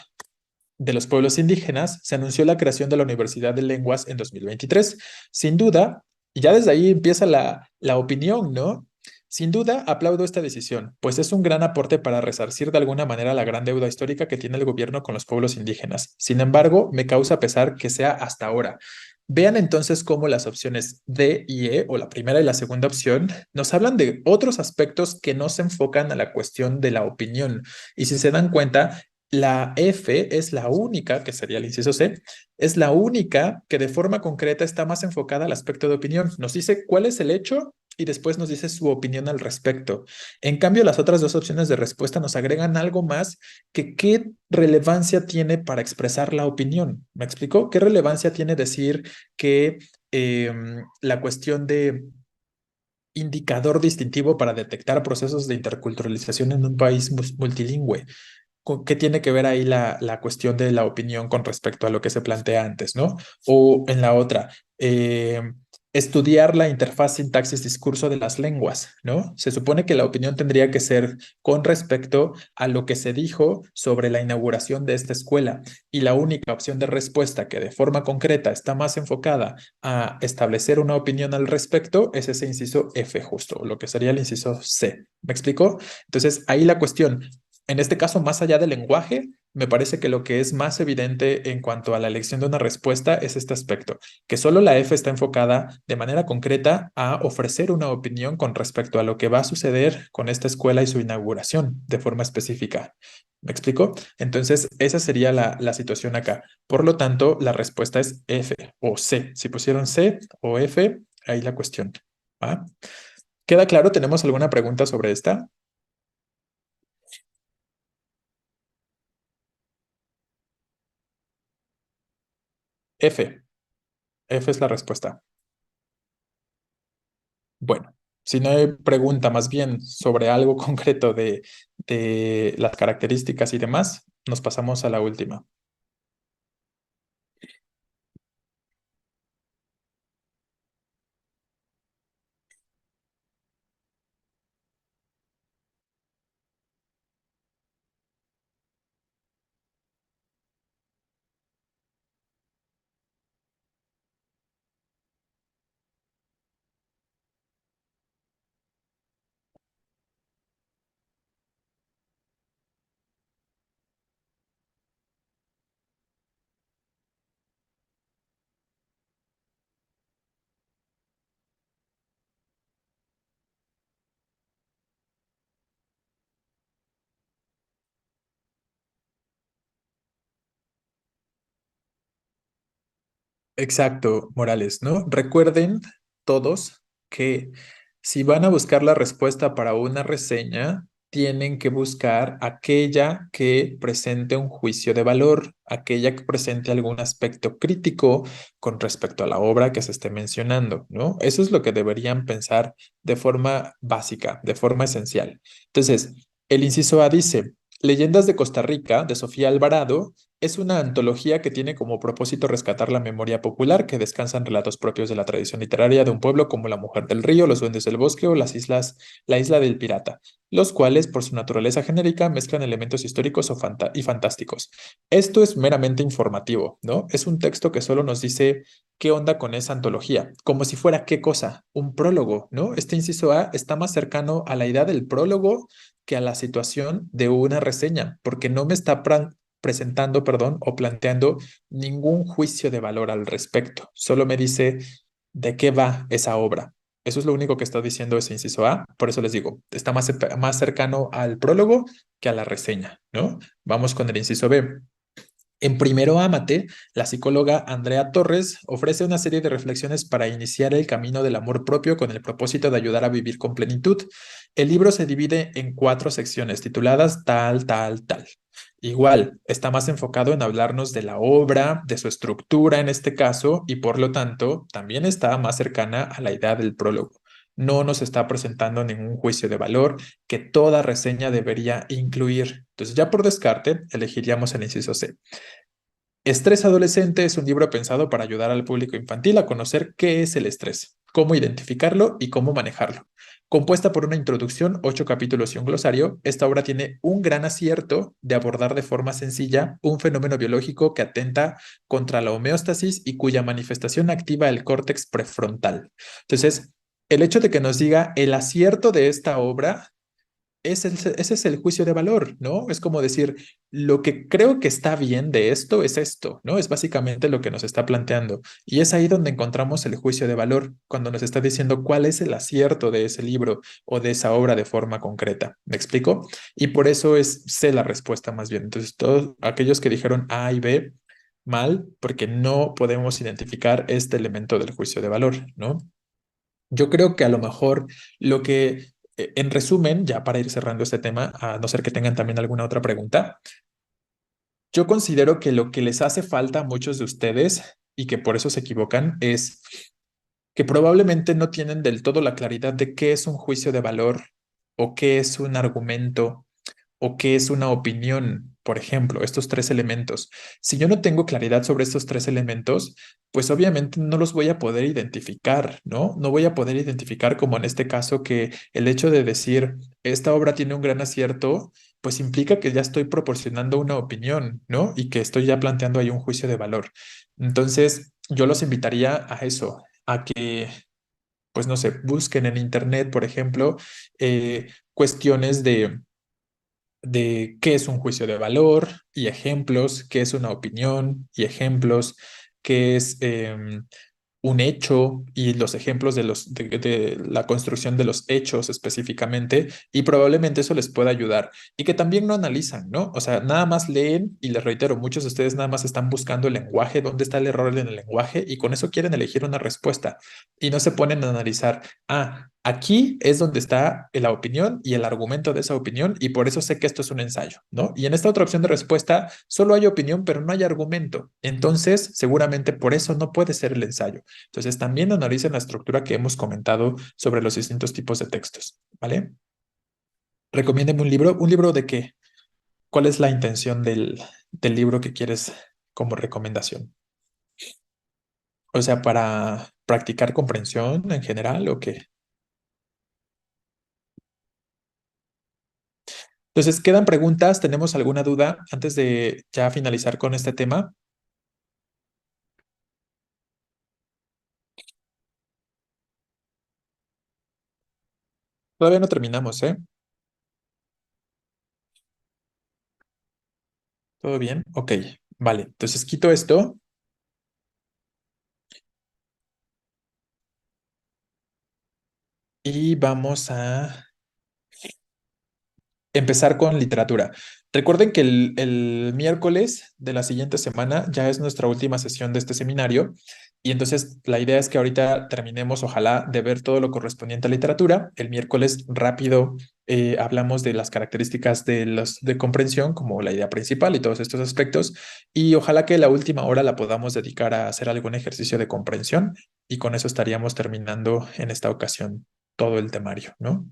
de los Pueblos Indígenas, se anunció la creación de la Universidad de Lenguas en 2023. Sin duda, y ya desde ahí empieza la opinión, ¿no? Sin duda, aplaudo esta decisión, pues es un gran aporte para resarcir de alguna manera la gran deuda histórica que tiene el gobierno con los pueblos indígenas. Sin embargo, me causa pesar que sea hasta ahora. Vean entonces cómo las opciones D y E, o la primera y la segunda opción, nos hablan de otros aspectos que no se enfocan a la cuestión de la opinión. Y si se dan cuenta, la F es la única, que sería el inciso C, es la única que de forma concreta está más enfocada al aspecto de opinión. Nos dice cuál es el hecho y después nos dice su opinión al respecto. En cambio, las otras dos opciones de respuesta nos agregan algo más que qué relevancia tiene para expresar la opinión. ¿Me explicó? ¿Qué relevancia tiene decir que la cuestión de indicador distintivo para detectar procesos de interculturalización en un país multilingüe? ¿Qué tiene que ver ahí la cuestión de la opinión con respecto a lo que se plantea antes, ¿no? O en la otra, estudiar la interfaz sintaxis-discurso de las lenguas, ¿no? Se supone que la opinión tendría que ser con respecto a lo que se dijo sobre la inauguración de esta escuela y la única opción de respuesta que de forma concreta está más enfocada a establecer una opinión al respecto es ese inciso F justo, lo que sería el inciso C. ¿Me explico? Entonces, ahí la cuestión, en este caso, más allá del lenguaje, me parece que lo que es más evidente en cuanto a la elección de una respuesta es este aspecto, que solo la F está enfocada de manera concreta a ofrecer una opinión con respecto a lo que va a suceder con esta escuela y su inauguración de forma específica. ¿Me explico? Entonces, esa sería la situación acá. Por lo tanto, la respuesta es F o C. Si pusieron C o F, ahí la cuestión. ¿Va? ¿Queda claro? ¿Tenemos alguna pregunta sobre esta? F. F es la respuesta. Bueno, si no hay pregunta más bien sobre algo concreto de las características y demás, nos pasamos a la última. Exacto, Morales, ¿no? Recuerden todos que si van a buscar la respuesta para una reseña, tienen que buscar aquella que presente un juicio de valor, aquella que presente algún aspecto crítico con respecto a la obra que se esté mencionando, ¿no? Eso es lo que deberían pensar de forma básica, de forma esencial. Entonces, el inciso A dice, Leyendas de Costa Rica, de Sofía Alvarado, es una antología que tiene como propósito rescatar la memoria popular que descansa en relatos propios de la tradición literaria de un pueblo como La Mujer del Río, Los Duendes del Bosque o la Isla del Pirata, los cuales, por su naturaleza genérica, mezclan elementos históricos y fantásticos. Esto es meramente informativo, ¿no? Es un texto que solo nos dice qué onda con esa antología, como si fuera qué cosa, un prólogo, ¿no? Este inciso A está más cercano a la idea del prólogo que a la situación de una reseña, porque no me está presentando, perdón, o planteando ningún juicio de valor al respecto. Solo me dice de qué va esa obra. Eso es lo único que está diciendo ese inciso A. Por eso les digo, está más cercano al prólogo que a la reseña, ¿no? Vamos con el inciso B. En Primero Ámate, la psicóloga Andrea Torres ofrece una serie de reflexiones para iniciar el camino del amor propio con el propósito de ayudar a vivir con plenitud. El libro se divide en 4 secciones tituladas tal, tal, tal. Igual, está más enfocado en hablarnos de la obra, de su estructura en este caso, y por lo tanto, también está más cercana a la idea del prólogo. No nos está presentando ningún juicio de valor que toda reseña debería incluir. Entonces, ya por descarte, elegiríamos el inciso C. Estrés Adolescente es un libro pensado para ayudar al público infantil a conocer qué es el estrés, cómo identificarlo y cómo manejarlo. Compuesta por una introducción, 8 capítulos y un glosario, esta obra tiene un gran acierto de abordar de forma sencilla un fenómeno biológico que atenta contra la homeostasis y cuya manifestación activa el córtex prefrontal. Entonces, el hecho de que nos diga el acierto de esta obra ese es el juicio de valor, ¿no? Es como decir, lo que creo que está bien de esto es esto, ¿no? Es básicamente lo que nos está planteando. Y es ahí donde encontramos el juicio de valor, cuando nos está diciendo cuál es el acierto de ese libro o de esa obra de forma concreta. ¿Me explico? Y por eso es C la respuesta más bien. Entonces, todos aquellos que dijeron A y B, mal, porque no podemos identificar este elemento del juicio de valor, ¿no? Yo creo que a lo mejor lo que, en resumen, ya para ir cerrando este tema, a no ser que tengan también alguna otra pregunta, yo considero que lo que les hace falta a muchos de ustedes y que por eso se equivocan es que probablemente no tienen del todo la claridad de qué es un juicio de valor o qué es un argumento o qué es una opinión, por ejemplo, estos 3 elementos. Si yo no tengo claridad sobre estos 3 elementos, pues obviamente no los voy a poder identificar, ¿no? No voy a poder identificar como en este caso que el hecho de decir, esta obra tiene un gran acierto, pues implica que ya estoy proporcionando una opinión, ¿no? Y que estoy ya planteando ahí un juicio de valor. Entonces, yo los invitaría a eso, a que pues no sé, busquen en internet, por ejemplo, cuestiones de qué es un juicio de valor y ejemplos, qué es una opinión y ejemplos, qué es un hecho y los ejemplos de la construcción de los hechos específicamente, y probablemente eso les pueda ayudar. Y que también no analizan, ¿no? O sea, nada más leen y les reitero, muchos de ustedes nada más están buscando el lenguaje, dónde está el error en el lenguaje y con eso quieren elegir una respuesta y no se ponen a analizar, ah, aquí es donde está la opinión y el argumento de esa opinión y por eso sé que esto es un ensayo, ¿no? Y en esta otra opción de respuesta solo hay opinión, pero no hay argumento. Entonces, seguramente por eso no puede ser el ensayo. Entonces, también analicen la estructura que hemos comentado sobre los distintos tipos de textos, ¿vale? Recomiéndeme un libro de qué, ¿cuál es la intención del libro que quieres como recomendación? O sea, para practicar comprensión en general o qué. Entonces, ¿quedan preguntas? ¿Tenemos alguna duda antes de ya finalizar con este tema? Todavía no terminamos, ¿eh? ¿Todo bien? Ok, vale. Entonces quito esto y vamos a Empezar con literatura. Recuerden que el miércoles de la siguiente semana ya es nuestra última sesión de este seminario y entonces la idea es que ahorita terminemos, ojalá, de ver todo lo correspondiente a literatura. El miércoles rápido hablamos de las características de los de comprensión como la idea principal y todos estos aspectos y ojalá que la última hora la podamos dedicar a hacer algún ejercicio de comprensión y con eso estaríamos terminando en esta ocasión todo el temario, ¿no?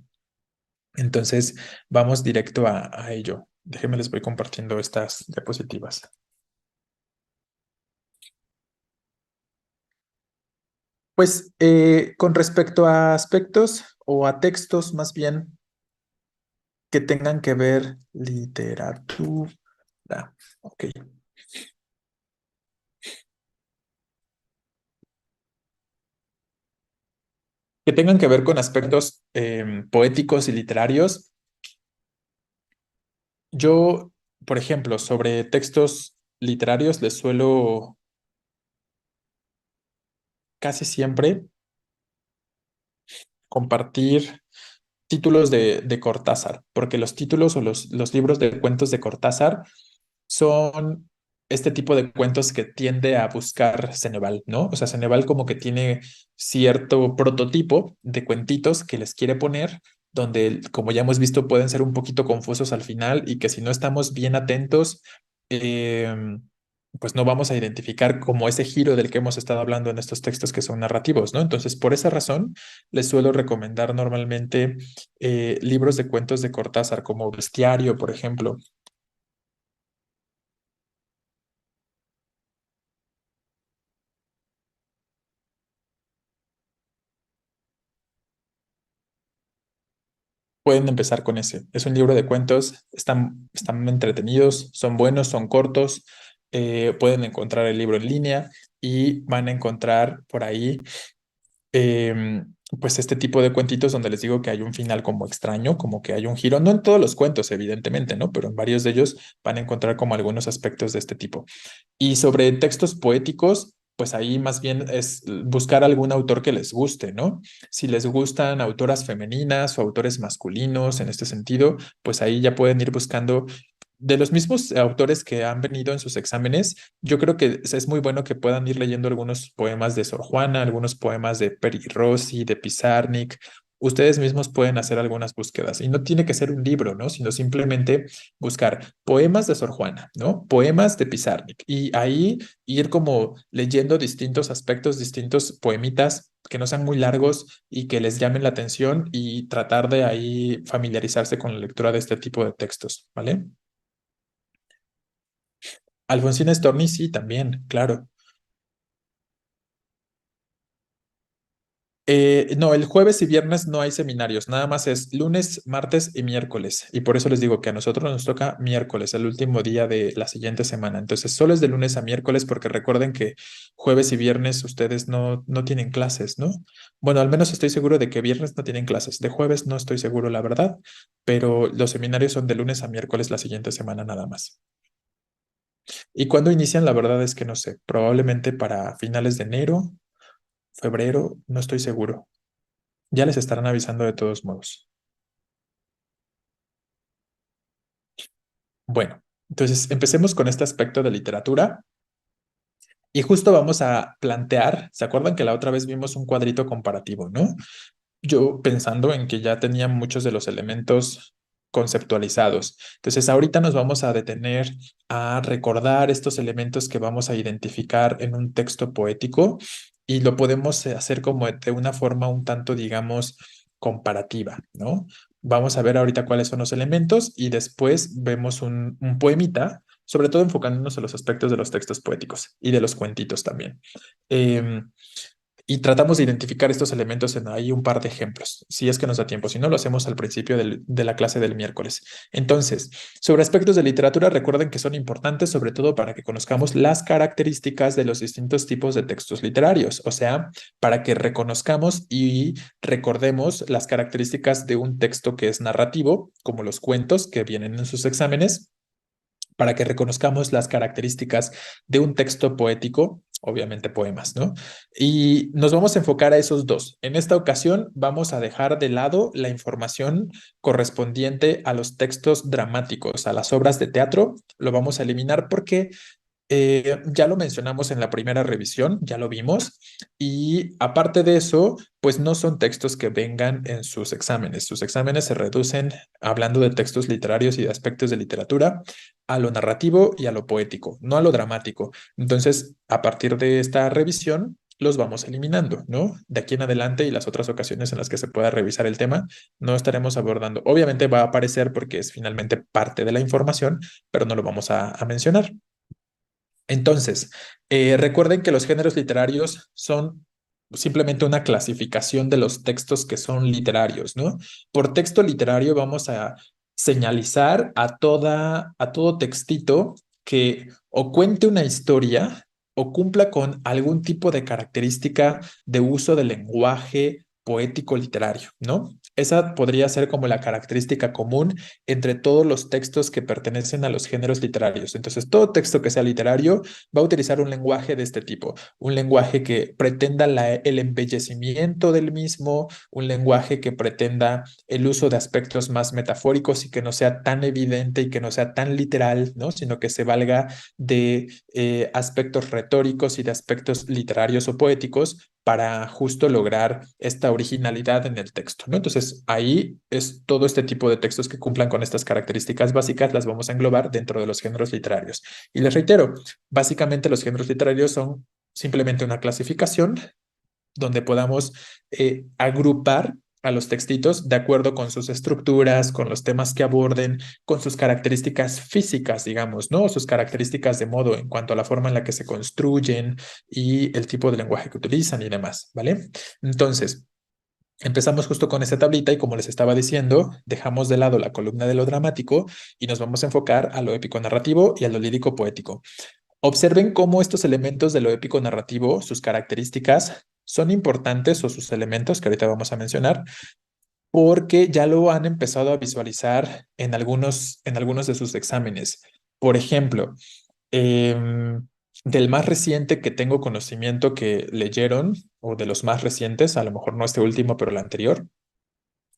Entonces, vamos directo a ello. Déjenme les voy compartiendo estas diapositivas. Pues con respecto a aspectos o a textos más bien que tengan que ver literatura. Ok. Que tengan que ver con aspectos poéticos y literarios. Yo, por ejemplo, sobre textos literarios les suelo casi siempre compartir títulos de Cortázar, porque los títulos o los libros de cuentos de Cortázar son este tipo de cuentos que tiende a buscar Ceneval, ¿no? O sea, Ceneval como que tiene cierto prototipo de cuentitos que les quiere poner, donde, como ya hemos visto, pueden ser un poquito confusos al final y que si no estamos bien atentos, eh, pues no vamos a identificar como ese giro del que hemos estado hablando en estos textos que son narrativos, ¿no? Entonces, por esa razón, les suelo recomendar normalmente libros de cuentos de Cortázar, como Bestiario, por ejemplo. Pueden empezar con ese. Es un libro de cuentos, están entretenidos, son buenos, son cortos. Pueden encontrar el libro en línea y van a encontrar por ahí, pues este tipo de cuentitos donde les digo que hay un final como extraño, como que hay un giro, no en todos los cuentos, evidentemente, ¿no? Pero en varios de ellos van a encontrar como algunos aspectos de este tipo. Y sobre textos poéticos, pues ahí más bien es buscar algún autor que les guste, ¿no? Si les gustan autoras femeninas o autores masculinos en este sentido, pues ahí ya pueden ir buscando de los mismos autores que han venido en sus exámenes. Yo creo que es muy bueno que puedan ir leyendo algunos poemas de Sor Juana, algunos poemas de Peri Rossi, de Pizarnik. Ustedes mismos pueden hacer algunas búsquedas y no tiene que ser un libro, ¿no? Sino simplemente buscar poemas de Sor Juana, ¿no? Poemas de Pizarnik y ahí ir como leyendo distintos aspectos, distintos poemitas que no sean muy largos y que les llamen la atención y tratar de ahí familiarizarse con la lectura de este tipo de textos, ¿vale? Alfonsina Storni, sí, también, claro. No, el jueves y viernes no hay seminarios, nada más es lunes, martes y miércoles. Y por eso les digo que a nosotros nos toca miércoles, el último día de la siguiente semana. Entonces, solo es de lunes a miércoles porque recuerden que jueves y viernes ustedes no tienen clases, ¿no? Bueno, al menos estoy seguro de que viernes no tienen clases. De jueves no estoy seguro, la verdad, pero los seminarios son de lunes a miércoles la siguiente semana nada más. ¿Y cuándo inician? La verdad es que no sé, probablemente para finales de enero, febrero, no estoy seguro. Ya les estarán avisando de todos modos. Bueno, entonces empecemos con este aspecto de literatura y justo vamos a plantear, ¿se acuerdan que la otra vez vimos un cuadrito comparativo, ¿no? Yo pensando en que ya tenía muchos de los elementos conceptualizados. Entonces, ahorita nos vamos a detener a recordar estos elementos que vamos a identificar en un texto poético y lo podemos hacer como de una forma un tanto, digamos, comparativa, ¿no? Vamos a ver ahorita cuáles son los elementos y después vemos un poemita, sobre todo enfocándonos en los aspectos de los textos poéticos y de los cuentitos también. Em, y tratamos de identificar estos elementos en ahí un par de ejemplos, si es que nos da tiempo, si no lo hacemos al principio de la clase del miércoles. Entonces, sobre aspectos de literatura, recuerden que son importantes sobre todo para que conozcamos las características de los distintos tipos de textos literarios, o sea, para que reconozcamos y recordemos las características de un texto que es narrativo, como los cuentos que vienen en sus exámenes, para que reconozcamos las características de un texto poético, obviamente poemas, ¿no? Y nos vamos a enfocar a esos dos. En esta ocasión vamos a dejar de lado la información correspondiente a los textos dramáticos, a las obras de teatro. Lo vamos a eliminar porque ya lo mencionamos en la primera revisión, ya lo vimos, y aparte de eso, pues no son textos que vengan en sus exámenes. Sus exámenes se reducen, hablando de textos literarios y de aspectos de literatura, a lo narrativo y a lo poético, no a lo dramático. Entonces, a partir de esta revisión, los vamos eliminando, ¿no? De aquí en adelante y las otras ocasiones en las que se pueda revisar el tema, no estaremos abordando. Obviamente va a aparecer porque es finalmente parte de la información, pero no lo vamos a mencionar. Entonces, recuerden que los géneros literarios son simplemente una clasificación de los textos que son literarios, ¿no? Por texto literario vamos a señalizar a todo textito que o cuente una historia o cumpla con algún tipo de característica de uso del lenguaje poético literario, ¿no? Esa podría ser como la característica común entre todos los textos que pertenecen a los géneros literarios. Entonces, todo texto que sea literario va a utilizar un lenguaje de este tipo, un lenguaje que pretenda el embellecimiento del mismo, un lenguaje que pretenda el uso de aspectos más metafóricos y que no sea tan evidente y que no sea tan literal, ¿no? Sino que se valga de aspectos retóricos y de aspectos literarios o poéticos para justo lograr esta originalidad en el texto, ¿no? Entonces, ahí es todo este tipo de textos que cumplan con estas características básicas, las vamos a englobar dentro de los géneros literarios. Y les reitero, básicamente los géneros literarios son simplemente una clasificación donde podamos agrupar a los textitos de acuerdo con sus estructuras, con los temas que aborden, con sus características físicas, digamos, ¿no? Sus características de modo en cuanto a la forma en la que se construyen y el tipo de lenguaje que utilizan y demás, ¿vale? Entonces, empezamos justo con esta tablita y como les estaba diciendo, dejamos de lado la columna de lo dramático y nos vamos a enfocar a lo épico narrativo y a lo lírico poético. Observen cómo estos elementos de lo épico narrativo, sus características, son importantes o sus elementos que ahorita vamos a mencionar, porque ya lo han empezado a visualizar en algunos de sus exámenes. Por ejemplo, del más reciente que tengo conocimiento que leyeron, o de los más recientes, a lo mejor no este último, pero el anterior,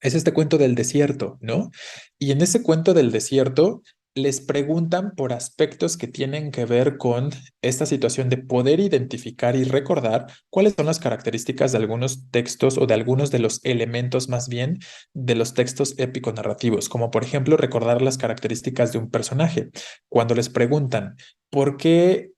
es este cuento del desierto, ¿no? Y en ese cuento del desierto les preguntan por aspectos que tienen que ver con esta situación de poder identificar y recordar cuáles son las características de algunos textos o de algunos de los elementos más bien de los textos épico-narrativos, como por ejemplo recordar las características de un personaje. Cuando les preguntan por qué...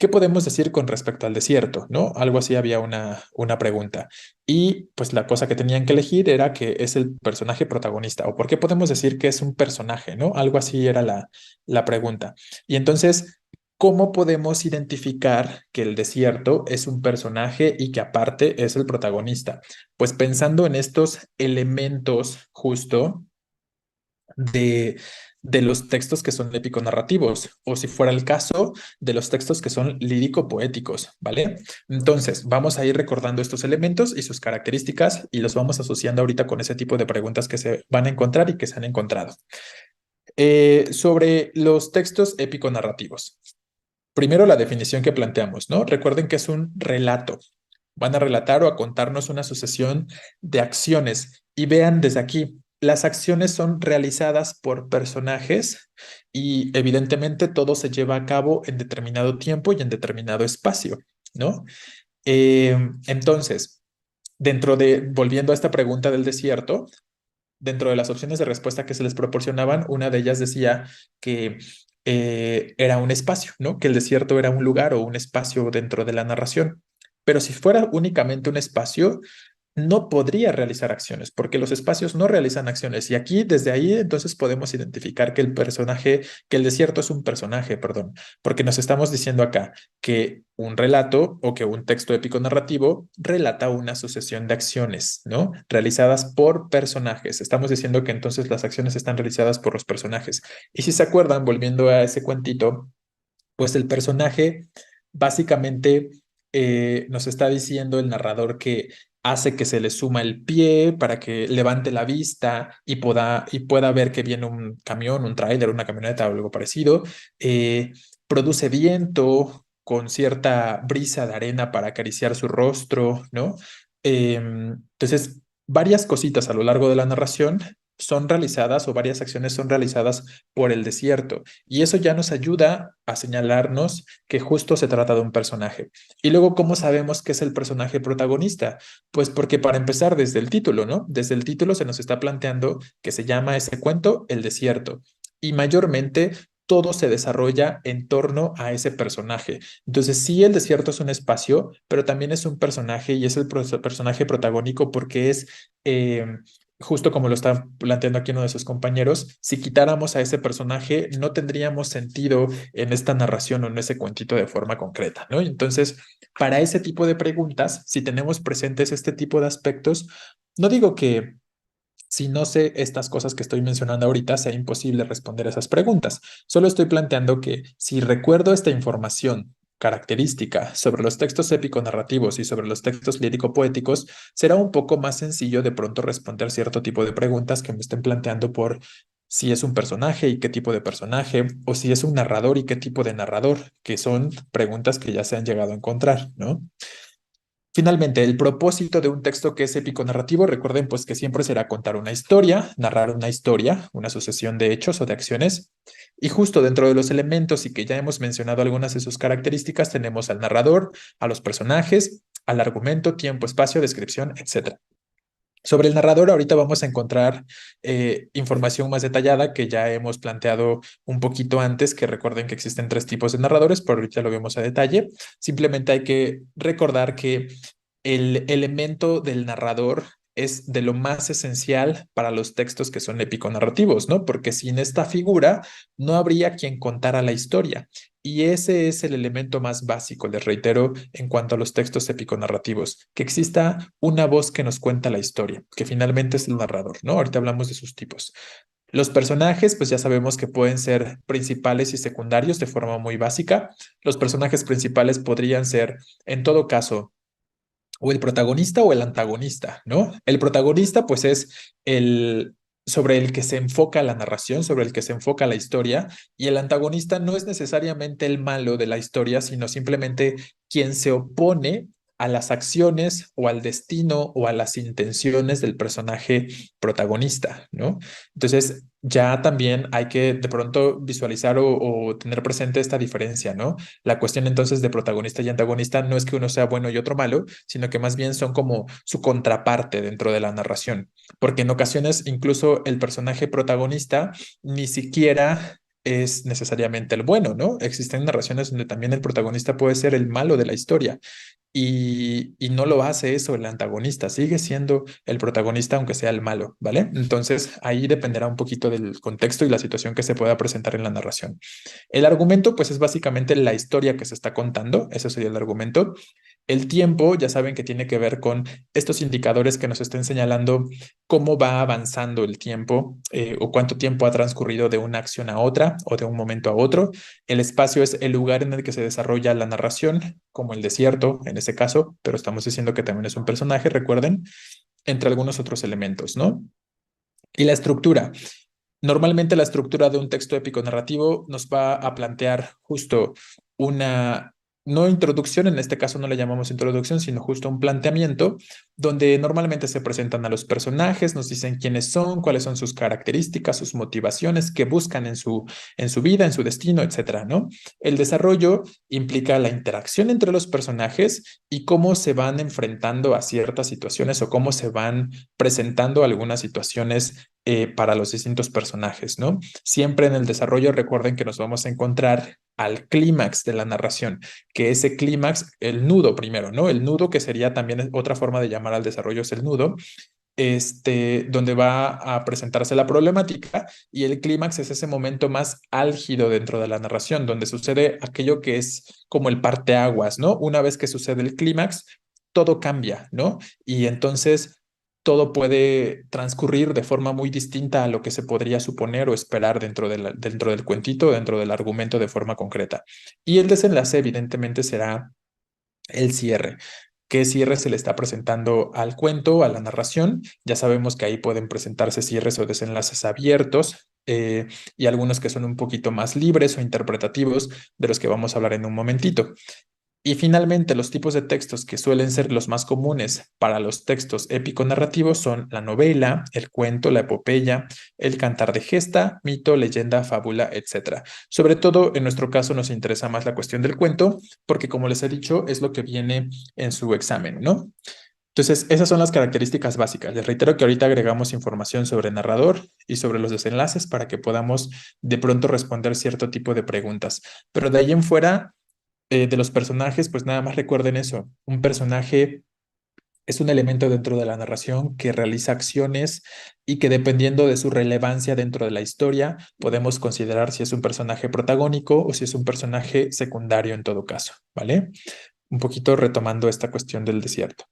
¿qué podemos decir con respecto al desierto? ¿No? Algo así había una pregunta. Y pues la cosa que tenían que elegir era que es el personaje protagonista. ¿O por qué podemos decir que es un personaje? ¿No? Algo así era la pregunta. Y entonces, ¿cómo podemos identificar que el desierto es un personaje y que aparte es el protagonista? Pues pensando en estos elementos justo de, de los textos que son épico-narrativos, o si fuera el caso, de los textos que son lírico-poéticos, ¿vale? Entonces, vamos a ir recordando estos elementos y sus características y los vamos asociando ahorita con ese tipo de preguntas que se van a encontrar y que se han encontrado. Sobre los textos épico-narrativos. Primero, la definición que planteamos, ¿no? Recuerden que es un relato. Van a relatar o a contarnos una sucesión de acciones. Y vean desde aquí, las acciones son realizadas por personajes y evidentemente todo se lleva a cabo en determinado tiempo y en determinado espacio, ¿no? Entonces, volviendo a esta pregunta del desierto, dentro de las opciones de respuesta que se les proporcionaban, una de ellas decía que era un espacio, ¿no? Que el desierto era un lugar o un espacio dentro de la narración. Pero si fuera únicamente un espacio, no podría realizar acciones, porque los espacios no realizan acciones. Y aquí, desde ahí, entonces podemos identificar que el desierto es un personaje, perdón, porque nos estamos diciendo acá que un relato o que un texto épico narrativo relata una sucesión de acciones, ¿no? Realizadas por personajes. Estamos diciendo que entonces las acciones están realizadas por los personajes. Y si se acuerdan, volviendo a ese cuentito, pues el personaje básicamente nos está diciendo el narrador que hace que se le suma el pie para que levante la vista y pueda ver que viene un camión, un tráiler, una camioneta o algo parecido. Produce viento con cierta brisa de arena para acariciar su rostro, ¿no? Entonces, varias cositas a lo largo de la narración son realizadas o varias acciones son realizadas por el desierto y eso ya nos ayuda a señalarnos que justo se trata de un personaje. Y luego, ¿cómo sabemos que es el personaje protagonista? Pues porque para empezar desde el título, ¿no? Desde el título se nos está planteando que se llama ese cuento El desierto y mayormente todo se desarrolla en torno a ese personaje. Entonces, sí, el desierto es un espacio, pero también es un personaje y es el personaje protagónico porque es, justo como lo está planteando aquí uno de sus compañeros, si quitáramos a ese personaje, no tendríamos sentido en esta narración o en ese cuentito de forma concreta, ¿no? Entonces, para ese tipo de preguntas, si tenemos presentes este tipo de aspectos, no digo que si no sé estas cosas que estoy mencionando ahorita, sea imposible responder esas preguntas. Solo estoy planteando que si recuerdo esta información característica sobre los textos épico-narrativos y sobre los textos lírico-poéticos, será un poco más sencillo de pronto responder cierto tipo de preguntas que me estén planteando por si es un personaje y qué tipo de personaje, o si es un narrador y qué tipo de narrador, que son preguntas que ya se han llegado a encontrar, ¿no? Finalmente, el propósito de un texto que es épico narrativo, recuerden pues que siempre será contar una historia, narrar una historia, una sucesión de hechos o de acciones. Y justo dentro de los elementos y que ya hemos mencionado algunas de sus características, tenemos al narrador, a los personajes, al argumento, tiempo, espacio, descripción, etcétera. Sobre el narrador, ahorita vamos a encontrar información más detallada que ya hemos planteado un poquito antes, que recuerden que existen tres tipos de narradores, pero ahorita lo vemos a detalle. Simplemente hay que recordar que el elemento del narrador es de lo más esencial para los textos que son épico-narrativos, ¿no? Porque sin esta figura no habría quien contara la historia. Y ese es el elemento más básico, les reitero, en cuanto a los textos épico-narrativos, que exista una voz que nos cuenta la historia, que finalmente es el narrador, ¿no? Ahorita hablamos de sus tipos. Los personajes, pues ya sabemos que pueden ser principales y secundarios de forma muy básica. Los personajes principales podrían ser, en todo caso, o el protagonista o el antagonista, ¿no? El protagonista, pues es el sobre el que se enfoca la narración, sobre el que se enfoca la historia, y el antagonista no es necesariamente el malo de la historia, sino simplemente quien se opone a las acciones o al destino o a las intenciones del personaje protagonista, ¿no? Entonces, ya también hay que de pronto visualizar o tener presente esta diferencia, ¿no? La cuestión entonces de protagonista y antagonista no es que uno sea bueno y otro malo, sino que más bien son como su contraparte dentro de la narración, porque en ocasiones incluso el personaje protagonista ni siquiera es necesariamente el bueno, ¿no? Existen narraciones donde también el protagonista puede ser el malo de la historia y no lo hace eso el antagonista, sigue siendo el protagonista aunque sea el malo, ¿vale? Entonces ahí dependerá un poquito del contexto y la situación que se pueda presentar en la narración. El argumento, pues es básicamente la historia que se está contando, eso sería el argumento. El tiempo, ya saben que tiene que ver con estos indicadores que nos estén señalando cómo va avanzando el tiempo o cuánto tiempo ha transcurrido de una acción a otra o de un momento a otro. El espacio es el lugar en el que se desarrolla la narración, como el desierto en ese caso, pero estamos diciendo que también es un personaje, recuerden, entre algunos otros elementos, ¿no? Y la estructura. Normalmente la estructura de un texto épico narrativo nos va a plantear justo una, no introducción, en este caso no le llamamos introducción, sino justo un planteamiento donde normalmente se presentan a los personajes, nos dicen quiénes son, cuáles son sus características, sus motivaciones, qué buscan en su vida, en su destino, etcétera, ¿no? El desarrollo implica la interacción entre los personajes y cómo se van enfrentando a ciertas situaciones o cómo se van presentando algunas situaciones para los distintos personajes, ¿no? Siempre en el desarrollo recuerden que nos vamos a encontrar al clímax de la narración, que ese clímax, el nudo primero, ¿no? El nudo que sería también otra forma de llamar al desarrollo es el nudo, donde va a presentarse la problemática y el clímax es ese momento más álgido dentro de la narración, donde sucede aquello que es como el parteaguas, ¿no? Una vez que sucede el clímax, todo cambia, ¿no? Y entonces todo puede transcurrir de forma muy distinta a lo que se podría suponer o esperar dentro del cuentito, dentro del argumento de forma concreta. Y el desenlace evidentemente será el cierre. qué cierre se le está presentando al cuento, a la narración. Ya sabemos que ahí pueden presentarse cierres o desenlaces abiertos y algunos que son un poquito más libres o interpretativos, de los que vamos a hablar en un momentito. Y finalmente, los tipos de textos que suelen ser los más comunes para los textos épico-narrativos son la novela, el cuento, la epopeya, el cantar de gesta, mito, leyenda, fábula, etcétera. Sobre todo, en nuestro caso, nos interesa más la cuestión del cuento, porque como les he dicho, es lo que viene en su examen, ¿no? Entonces, esas son las características básicas. Les reitero que ahorita agregamos información sobre el narrador y sobre los desenlaces para que podamos de pronto responder cierto tipo de preguntas. Pero de ahí en fuera de los personajes, pues nada más recuerden eso. Un personaje es un elemento dentro de la narración que realiza acciones y que dependiendo de su relevancia dentro de la historia, podemos considerar si es un personaje protagónico o si es un personaje secundario en todo caso, ¿vale? Un poquito retomando esta cuestión del desierto.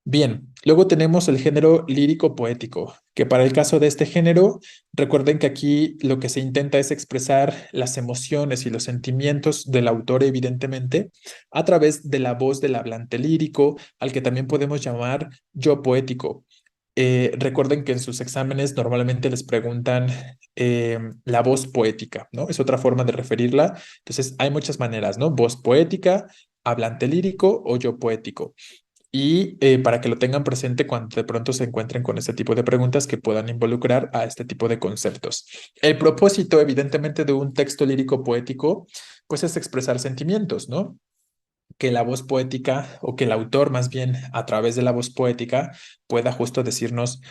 Bien, luego tenemos el género lírico-poético, que para el caso de este género, recuerden que aquí lo que se intenta es expresar las emociones y los sentimientos del autor, evidentemente, a través de la voz del hablante lírico, al que también podemos llamar yo poético. Recuerden que en sus exámenes normalmente les preguntan la voz poética, ¿no? Es otra forma de referirla. Entonces, hay muchas maneras, ¿no? Voz poética, hablante lírico o yo poético. Y para que lo tengan presente cuando de pronto se encuentren con este tipo de preguntas que puedan involucrar a este tipo de conceptos. El propósito, evidentemente, de un texto lírico poético, pues es expresar sentimientos, ¿no? Que la voz poética o que el autor más bien a través de la voz poética pueda justo decirnos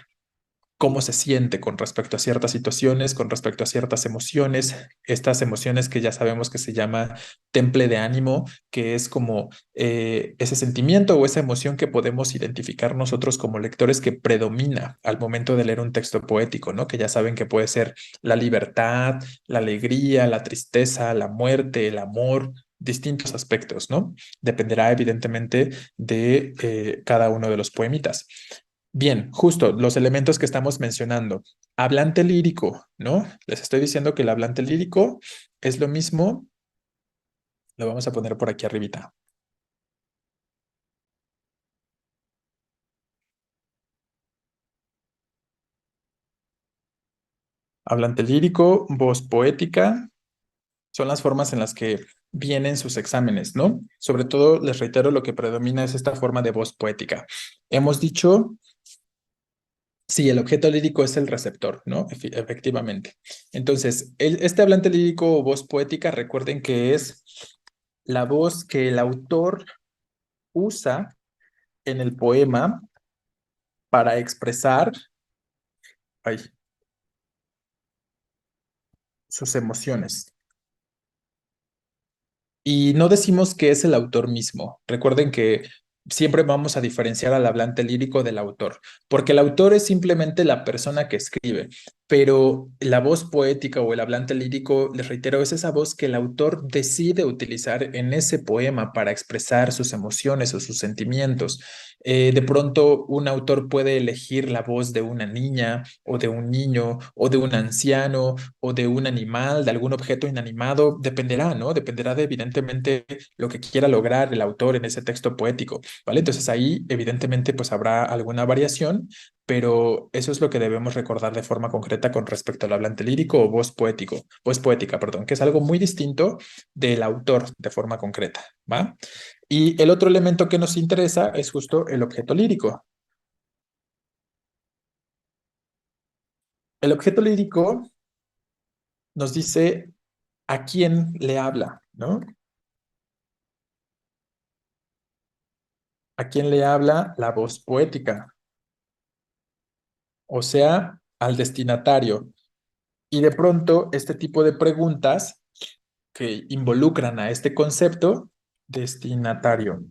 cómo se siente con respecto a ciertas situaciones, con respecto a ciertas emociones, estas emociones que ya sabemos que se llama temple de ánimo, que es como ese sentimiento o esa emoción que podemos identificar nosotros como lectores que predomina al momento de leer un texto poético, ¿no? Que ya saben que puede ser la libertad, la alegría, la tristeza, la muerte, el amor, distintos aspectos, ¿no? Dependerá evidentemente de cada uno de los poemitas. Bien, justo los elementos que estamos mencionando. Hablante lírico, ¿no? Les estoy diciendo que el hablante lírico es lo mismo. Lo vamos a poner por aquí arribita. Hablante lírico, voz poética, son las formas en las que vienen sus exámenes, ¿no? Sobre todo, les reitero, lo que predomina es esta forma de voz poética. Hemos dicho, sí, el objeto lírico es el receptor, ¿no? Efectivamente. Entonces, este hablante lírico o voz poética, recuerden que es la voz que el autor usa en el poema para expresar ay, sus emociones. Y no decimos que es el autor mismo. Recuerden que siempre vamos a diferenciar al hablante lírico del autor, porque el autor es simplemente la persona que escribe, pero la voz poética o el hablante lírico, les reitero, es esa voz que el autor decide utilizar en ese poema para expresar sus emociones o sus sentimientos. De pronto, un autor puede elegir la voz de una niña o de un niño o de un anciano o de un animal, de algún objeto inanimado, dependerá, ¿no? Dependerá de evidentemente lo que quiera lograr el autor en ese texto poético, ¿vale? Entonces ahí evidentemente pues habrá alguna variación, pero eso es lo que debemos recordar de forma concreta con respecto al hablante lírico o voz poética, perdón, que es algo muy distinto del autor de forma concreta, ¿va? Y el otro elemento que nos interesa es justo el objeto lírico. El objeto lírico nos dice a quién le habla, ¿no? ¿A quién le habla la voz poética? O sea, al destinatario. Y de pronto, este tipo de preguntas que involucran a este concepto, destinatario.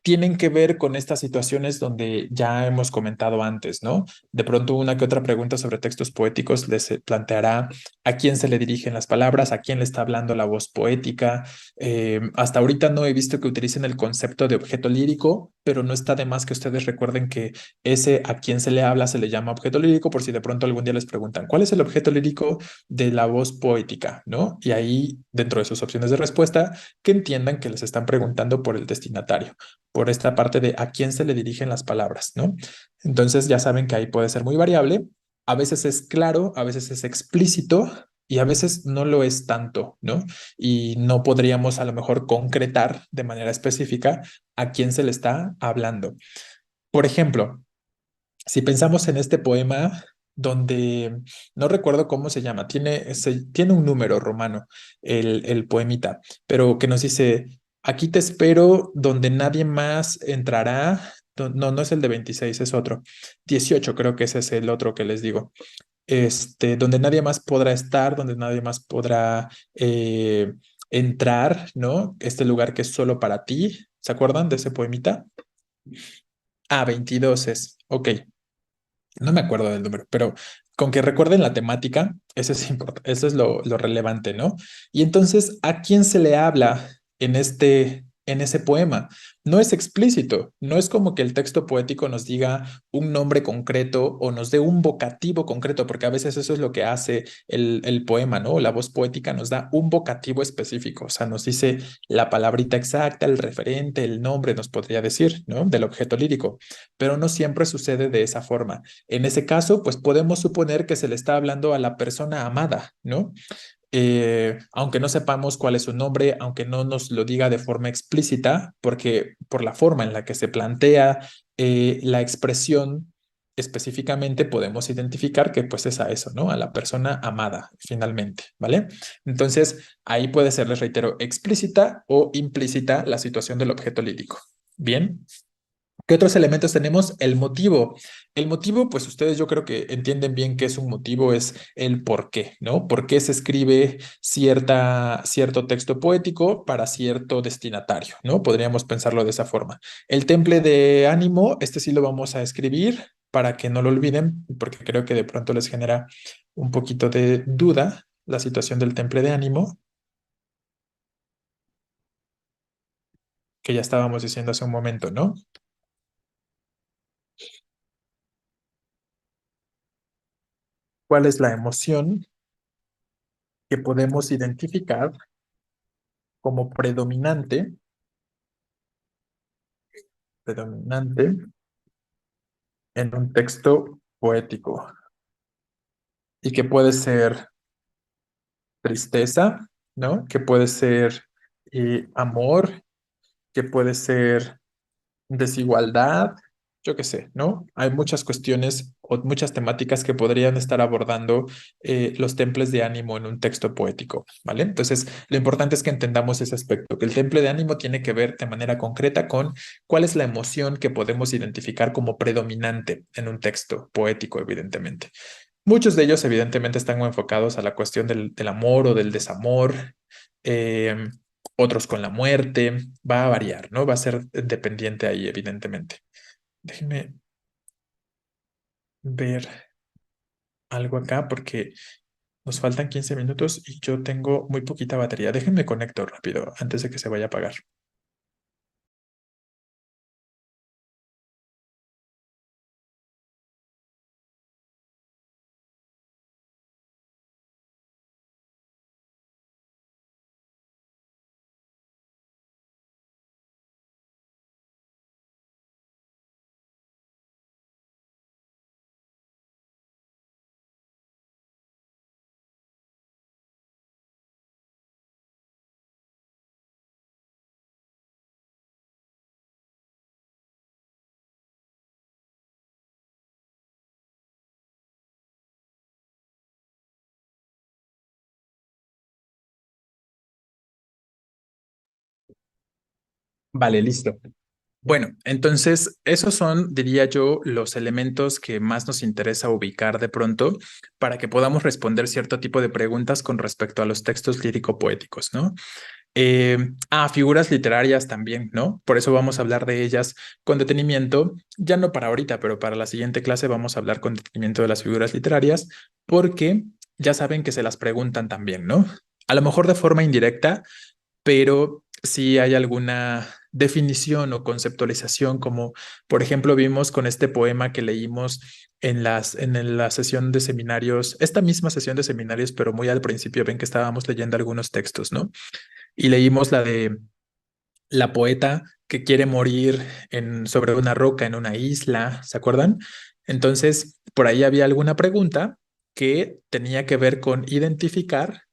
tienen que ver con estas situaciones donde ya hemos comentado antes, ¿no? De pronto una que otra pregunta sobre textos poéticos les planteará a quién se le dirigen las palabras, a quién le está hablando la voz poética. Hasta ahorita no he visto que utilicen el concepto de objeto lírico, pero no está de más que ustedes recuerden que ese a quién se le habla se le llama objeto lírico, por si de pronto algún día les preguntan, ¿cuál es el objeto lírico de la voz poética? ¿No? Y ahí, dentro de sus opciones de respuesta, que entiendan que les están preguntando por el destinatario, por esta parte de a quién se le dirigen las palabras, ¿no? Entonces ya saben que ahí puede ser muy variable. A veces es claro, a veces es explícito y a veces no lo es tanto, ¿no? Y no podríamos a lo mejor concretar de manera específica a quién se le está hablando. Por ejemplo, si pensamos en este poema donde no recuerdo cómo se llama, tiene un número romano, el poemita, pero que nos dice, aquí te espero donde nadie más entrará. No, no es el de 26, es otro. 18 creo que ese es el otro que les digo. Donde nadie más podrá estar, donde nadie más podrá entrar, ¿no? Este lugar que es solo para ti. ¿Se acuerdan de ese poemita? Ah, 22 es. Ok. No me acuerdo del número, pero con que recuerden la temática, eso es importante, eso es lo relevante, ¿no? Y entonces, ¿a quién se le habla en ese poema? No es explícito, no es como que el texto poético nos diga un nombre concreto o nos dé un vocativo concreto, porque a veces eso es lo que hace el poema, ¿no? La voz poética nos da un vocativo específico, o sea, nos dice la palabrita exacta, el referente, el nombre, nos podría decir, ¿no? Del objeto lírico, pero no siempre sucede de esa forma. En ese caso, pues podemos suponer que se le está hablando a la persona amada, ¿no? Aunque no sepamos cuál es su nombre, aunque no nos lo diga de forma explícita, porque por la forma en la que se plantea la expresión específicamente podemos identificar que pues es a eso, ¿no? A la persona amada, finalmente, ¿vale? Entonces, ahí puede ser, les reitero, explícita o implícita la situación del objeto lírico. Bien. ¿Qué otros elementos tenemos? El motivo. El motivo, pues ustedes yo creo que entienden bien qué es un motivo, es el por qué, ¿no? ¿Por qué se escribe cierto texto poético para cierto destinatario, ¿no? Podríamos pensarlo de esa forma. El temple de ánimo, este sí lo vamos a escribir para que no lo olviden, porque creo que de pronto les genera un poquito de duda la situación del temple de ánimo, que ya estábamos diciendo hace un momento, ¿no? ¿Cuál es la emoción que podemos identificar como predominante en un texto poético y que puede ser tristeza, ¿no? Que puede ser amor, que puede ser desigualdad, yo qué sé, ¿no? Hay muchas cuestiones o muchas temáticas que podrían estar abordando los temples de ánimo en un texto poético, ¿vale? Entonces, lo importante es que entendamos ese aspecto, que el temple de ánimo tiene que ver de manera concreta con cuál es la emoción que podemos identificar como predominante en un texto poético, evidentemente. Muchos de ellos, evidentemente, están muy enfocados a la cuestión del amor o del desamor. eh, Otros con la muerte, va a variar, ¿no? Va a ser dependiente ahí, evidentemente. Déjenme ver algo acá porque nos faltan 15 minutos y yo tengo muy poquita batería. Déjenme conecto rápido antes de que se vaya a apagar. Vale, listo. Bueno, entonces esos son, diría yo, los elementos que más nos interesa ubicar de pronto para que podamos responder cierto tipo de preguntas con respecto a los textos lírico-poéticos, ¿no? Figuras literarias también, ¿no? Por eso vamos a hablar de ellas con detenimiento, ya no para ahorita, pero para la siguiente clase vamos a hablar con detenimiento de las figuras literarias, porque ya saben que se las preguntan también, ¿no? A lo mejor de forma indirecta, pero si hay alguna definición o conceptualización, como por ejemplo vimos con este poema que leímos en la sesión de seminarios, esta misma sesión de seminarios, pero muy al principio ven que estábamos leyendo algunos textos, ¿no? Y leímos la de la poeta que quiere morir sobre una roca en una isla, ¿se acuerdan? Entonces, por ahí había alguna pregunta que tenía que ver con identificar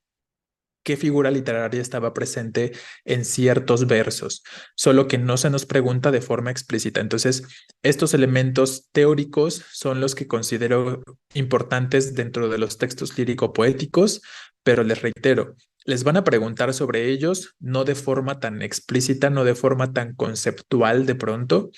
qué figura literaria estaba presente en ciertos versos, solo que no se nos pregunta de forma explícita. Entonces, estos elementos teóricos son los que considero importantes dentro de los textos lírico-poéticos, pero les reitero, les van a preguntar sobre ellos, no de forma tan explícita, no de forma tan conceptual de pronto,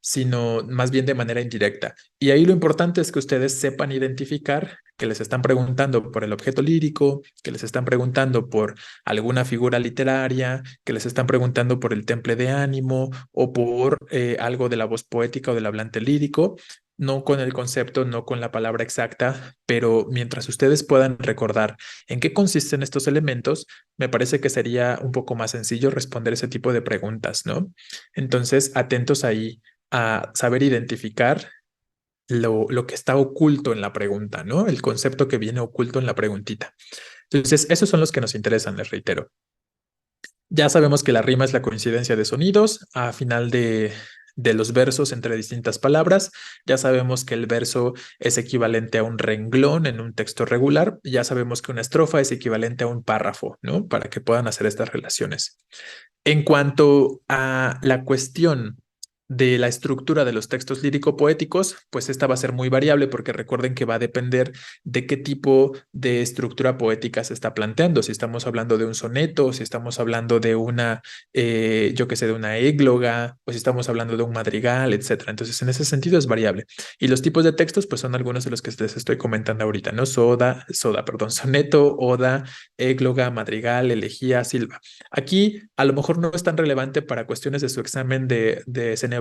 sino más bien de manera indirecta. Y ahí lo importante es que ustedes sepan identificar que les están preguntando por el objeto lírico, que les están preguntando por alguna figura literaria, que les están preguntando por el temple de ánimo o por algo de la voz poética o del hablante lírico, no con el concepto, no con la palabra exacta, pero mientras ustedes puedan recordar en qué consisten estos elementos, me parece que sería un poco más sencillo responder ese tipo de preguntas, ¿no? Entonces, atentos ahí a saber identificar lo que está oculto en la pregunta, ¿no? El concepto que viene oculto en la preguntita. Entonces, esos son los que nos interesan, les reitero. Ya sabemos que la rima es la coincidencia de sonidos a final de los versos entre distintas palabras. Ya sabemos que el verso es equivalente a un renglón en un texto regular. Ya sabemos que una estrofa es equivalente a un párrafo, ¿no? Para que puedan hacer estas relaciones. En cuanto a la cuestión de la estructura de los textos lírico-poéticos, pues esta va a ser muy variable porque recuerden que va a depender de qué tipo de estructura poética se está planteando. Si estamos hablando de un soneto, si estamos hablando de una, yo qué sé, de una égloga, o si estamos hablando de un madrigal, etcétera. Entonces, en ese sentido es variable. Y los tipos de textos, pues son algunos de los que les estoy comentando ahorita, ¿no? Perdón, soneto, oda, égloga, madrigal, elegía, silva. Aquí a lo mejor no es tan relevante para cuestiones de su examen de Ceneval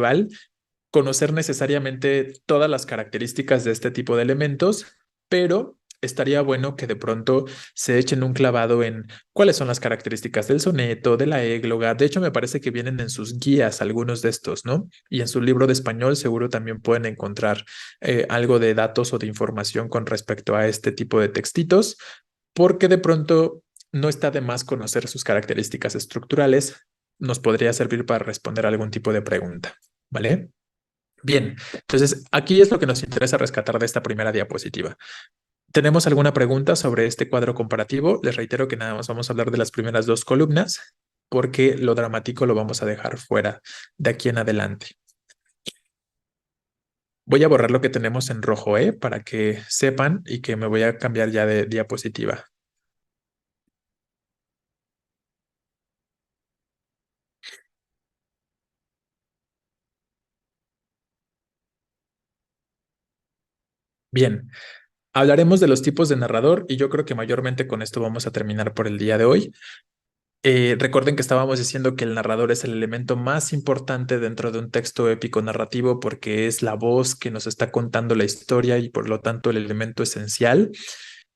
conocer necesariamente todas las características de este tipo de elementos, pero estaría bueno que de pronto se echen un clavado en cuáles son las características del soneto, de la égloga. De hecho, me parece que vienen en sus guías algunos de estos, ¿no? Y en su libro de español seguro también pueden encontrar algo de datos o de información con respecto a este tipo de textitos, porque de pronto no está de más conocer sus características estructurales, nos podría servir para responder algún tipo de pregunta, ¿vale? Bien, entonces aquí es lo que nos interesa rescatar de esta primera diapositiva. ¿Tenemos alguna pregunta sobre este cuadro comparativo? Les reitero que nada más vamos a hablar de las primeras dos columnas porque lo dramático lo vamos a dejar fuera de aquí en adelante. Voy a borrar lo que tenemos en rojo, para que sepan y que me voy a cambiar ya de diapositiva. Bien, hablaremos de los tipos de narrador y yo creo que mayormente con esto vamos a terminar por el día de hoy. Recuerden que estábamos diciendo que el narrador es el elemento más importante dentro de un texto épico narrativo porque es la voz que nos está contando la historia y por lo tanto el elemento esencial.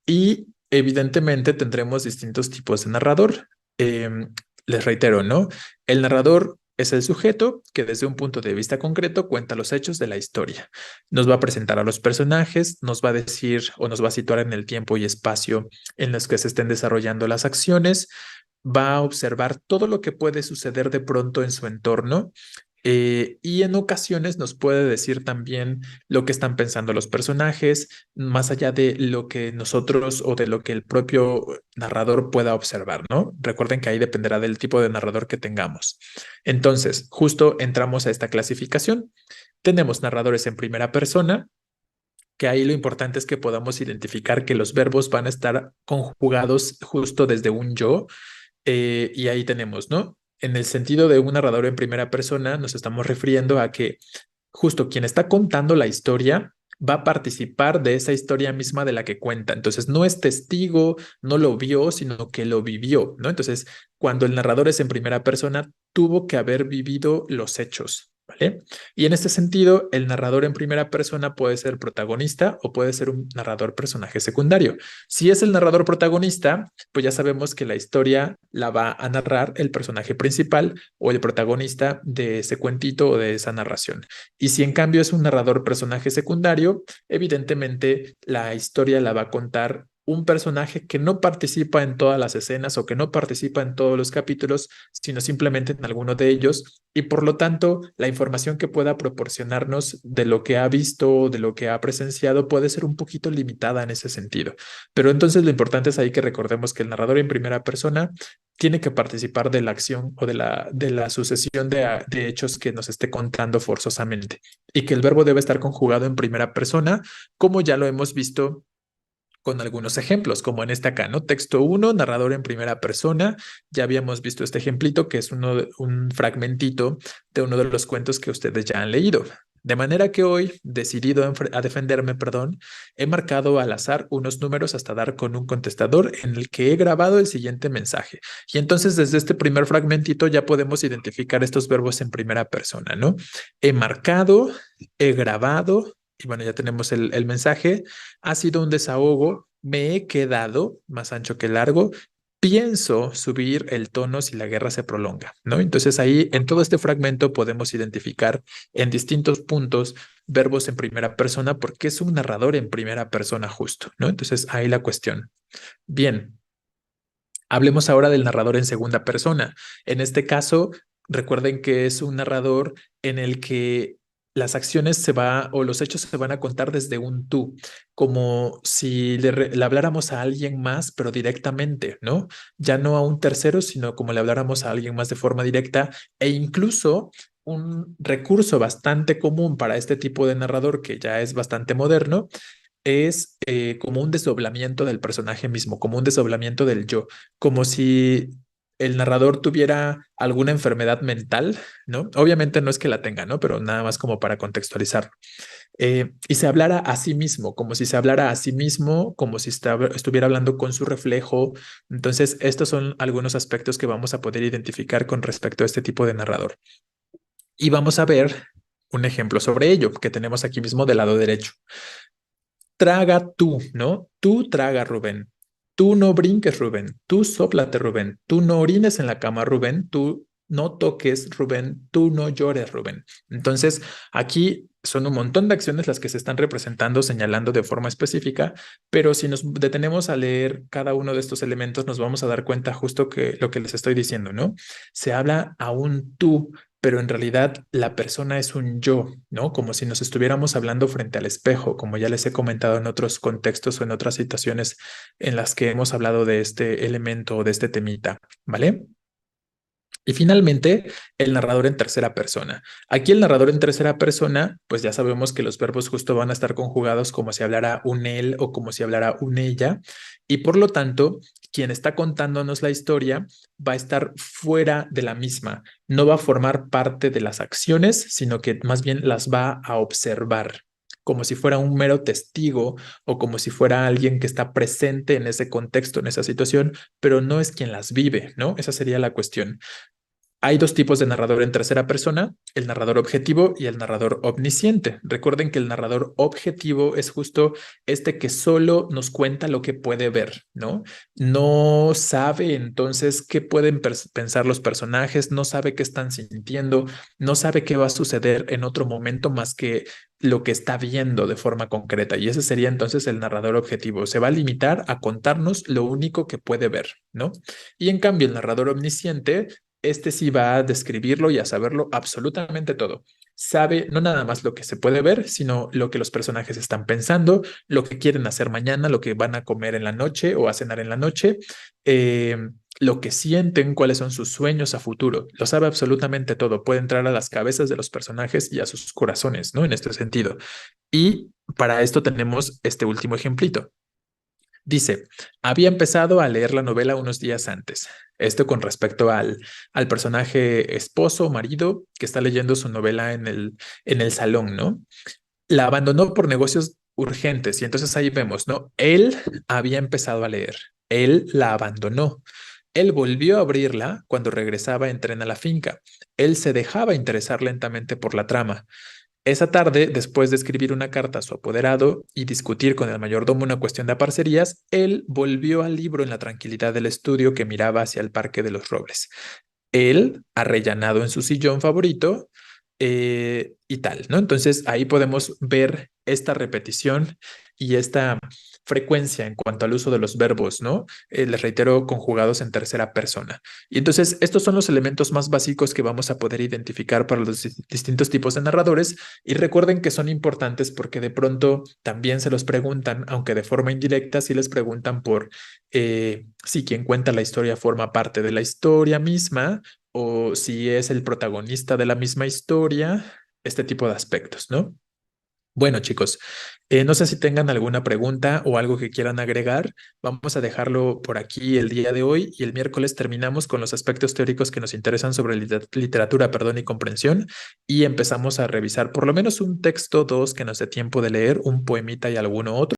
Y evidentemente tendremos distintos tipos de narrador. Les reitero, ¿no? El narrador es el sujeto que desde un punto de vista concreto cuenta los hechos de la historia. Nos va a presentar a los personajes, nos va a decir o nos va a situar en el tiempo y espacio en los que se estén desarrollando las acciones, va a observar todo lo que puede suceder de pronto en su entorno, y en ocasiones nos puede decir también lo que están pensando los personajes, más allá de lo que nosotros o de lo que el propio narrador pueda observar, ¿no? Recuerden que ahí dependerá del tipo de narrador que tengamos. Entonces, justo entramos a esta clasificación. Tenemos narradores en primera persona, que ahí lo importante es que podamos identificar que los verbos van a estar conjugados justo desde un yo, y ahí tenemos, ¿no? En el sentido de un narrador en primera persona, nos estamos refiriendo a que justo quien está contando la historia va a participar de esa historia misma de la que cuenta. Entonces, no es testigo, no lo vio, sino que lo vivió, ¿no? Entonces, cuando el narrador es en primera persona, tuvo que haber vivido los hechos. ¿Vale? Y en este sentido, el narrador en primera persona puede ser protagonista o puede ser un narrador personaje secundario. Si es el narrador protagonista, pues ya sabemos que la historia la va a narrar el personaje principal o el protagonista de ese cuentito o de esa narración. Y si en cambio es un narrador personaje secundario, evidentemente la historia la va a contar un personaje que no participa en todas las escenas o que no participa en todos los capítulos, sino simplemente en alguno de ellos. Y por lo tanto, la información que pueda proporcionarnos de lo que ha visto, de lo que ha presenciado, puede ser un poquito limitada en ese sentido. Pero entonces lo importante es ahí que recordemos que el narrador en primera persona tiene que participar de la acción o de la sucesión de hechos que nos esté contando forzosamente y que el verbo debe estar conjugado en primera persona, como ya lo hemos visto con algunos ejemplos, como en este acá, ¿no? Texto uno, narrador en primera persona. Ya habíamos visto este ejemplito, que es un fragmentito de uno de los cuentos que ustedes ya han leído. De manera que hoy, decidido a defenderme, perdón, he marcado al azar unos números hasta dar con un contestador en el que he grabado el siguiente mensaje. Y entonces desde este primer fragmentito ya podemos identificar estos verbos en primera persona, ¿no? He marcado, he grabado, y bueno, ya tenemos el mensaje. Ha sido un desahogo, me he quedado más ancho que largo. Pienso subir el tono si la guerra se prolonga, ¿no? Entonces ahí en todo este fragmento podemos identificar en distintos puntos verbos en primera persona porque es un narrador en primera persona justo, ¿no? Entonces ahí la cuestión. Bien, hablemos ahora del narrador en segunda persona. En este caso, recuerden que es un narrador en el que las acciones o los hechos se van a contar desde un tú, como si le habláramos a alguien más, pero directamente, ¿no? Ya no a un tercero, sino como le habláramos a alguien más de forma directa e incluso un recurso bastante común para este tipo de narrador que ya es bastante moderno es como un desdoblamiento del personaje mismo, como un desdoblamiento del yo, como si el narrador tuviera alguna enfermedad mental, ¿no? Obviamente no es que la tenga, ¿no? Pero nada más como para contextualizar. Y se hablara a sí mismo, como si se hablara a sí mismo, como si estuviera hablando con su reflejo. Entonces, estos son algunos aspectos que vamos a poder identificar con respecto a este tipo de narrador. Y vamos a ver un ejemplo sobre ello que tenemos aquí mismo del lado derecho. Traga tú, ¿no? Tú traga, Rubén. Tú no brinques, Rubén. Tú sóplate, Rubén. Tú no orines en la cama, Rubén. Tú no toques, Rubén. Tú no llores, Rubén. Entonces, aquí son un montón de acciones las que se están representando, señalando de forma específica, pero si nos detenemos a leer cada uno de estos elementos, nos vamos a dar cuenta justo que lo que les estoy diciendo, ¿no? Se habla a un tú, pero en realidad la persona es un yo, ¿no? Como si nos estuviéramos hablando frente al espejo, como ya les he comentado en otros contextos o en otras situaciones en las que hemos hablado de este elemento o de este temita, ¿vale? Y finalmente, el narrador en tercera persona. Aquí el narrador en tercera persona, pues ya sabemos que los verbos justo van a estar conjugados como si hablara un él o como si hablara un ella. Y por lo tanto, quien está contándonos la historia va a estar fuera de la misma. No va a formar parte de las acciones, sino que más bien las va a observar como si fuera un mero testigo o como si fuera alguien que está presente en ese contexto, en esa situación, pero no es quien las vive, ¿no? Esa sería la cuestión. Hay dos tipos de narrador en tercera persona, el narrador objetivo y el narrador omnisciente. Recuerden que el narrador objetivo es justo este que solo nos cuenta lo que puede ver, ¿no? No sabe entonces qué pueden pensar los personajes, no sabe qué están sintiendo, no sabe qué va a suceder en otro momento más que lo que está viendo de forma concreta. Y ese sería entonces el narrador objetivo. Se va a limitar a contarnos lo único que puede ver, ¿no? Y en cambio, el narrador omnisciente este sí va a describirlo y a saberlo absolutamente todo. Sabe no nada más lo que se puede ver, sino lo que los personajes están pensando, lo que quieren hacer mañana, lo que van a comer en la noche o a cenar en la noche, eh, lo que sienten, cuáles son sus sueños a futuro. Lo sabe absolutamente todo. Puede entrar a las cabezas de los personajes y a sus corazones, ¿no? En este sentido. Y para esto tenemos este último ejemplito. Dice, había empezado a leer la novela unos días antes. Esto con respecto al personaje esposo o marido que está leyendo su novela en el salón, ¿no? La abandonó por negocios urgentes y entonces ahí vemos, ¿no? Él había empezado a leer, él la abandonó. Él volvió a abrirla cuando regresaba en tren a la finca. Él se dejaba interesar lentamente por la trama. Esa tarde, después de escribir una carta a su apoderado y discutir con el mayordomo una cuestión de aparcerías, él volvió al libro en la tranquilidad del estudio que miraba hacia el Parque de los Robles. Él, arrellanado en su sillón favorito, y tal, ¿no? Entonces ahí podemos ver esta repetición y esta frecuencia en cuanto al uso de los verbos, ¿no? Les reitero, conjugados en tercera persona. Y entonces estos son los elementos más básicos que vamos a poder identificar para los distintos tipos de narradores y recuerden que son importantes porque de pronto también se los preguntan, aunque de forma indirecta, si les preguntan por si quien cuenta la historia forma parte de la historia misma o si es el protagonista de la misma historia, este tipo de aspectos, ¿no? Bueno, chicos, no sé si tengan alguna pregunta o algo que quieran agregar. Vamos a dejarlo por aquí el día de hoy y el miércoles terminamos con los aspectos teóricos que nos interesan sobre literatura, perdón, y comprensión y empezamos a revisar por lo menos un texto, dos que nos dé tiempo de leer, un poemita y alguno otro.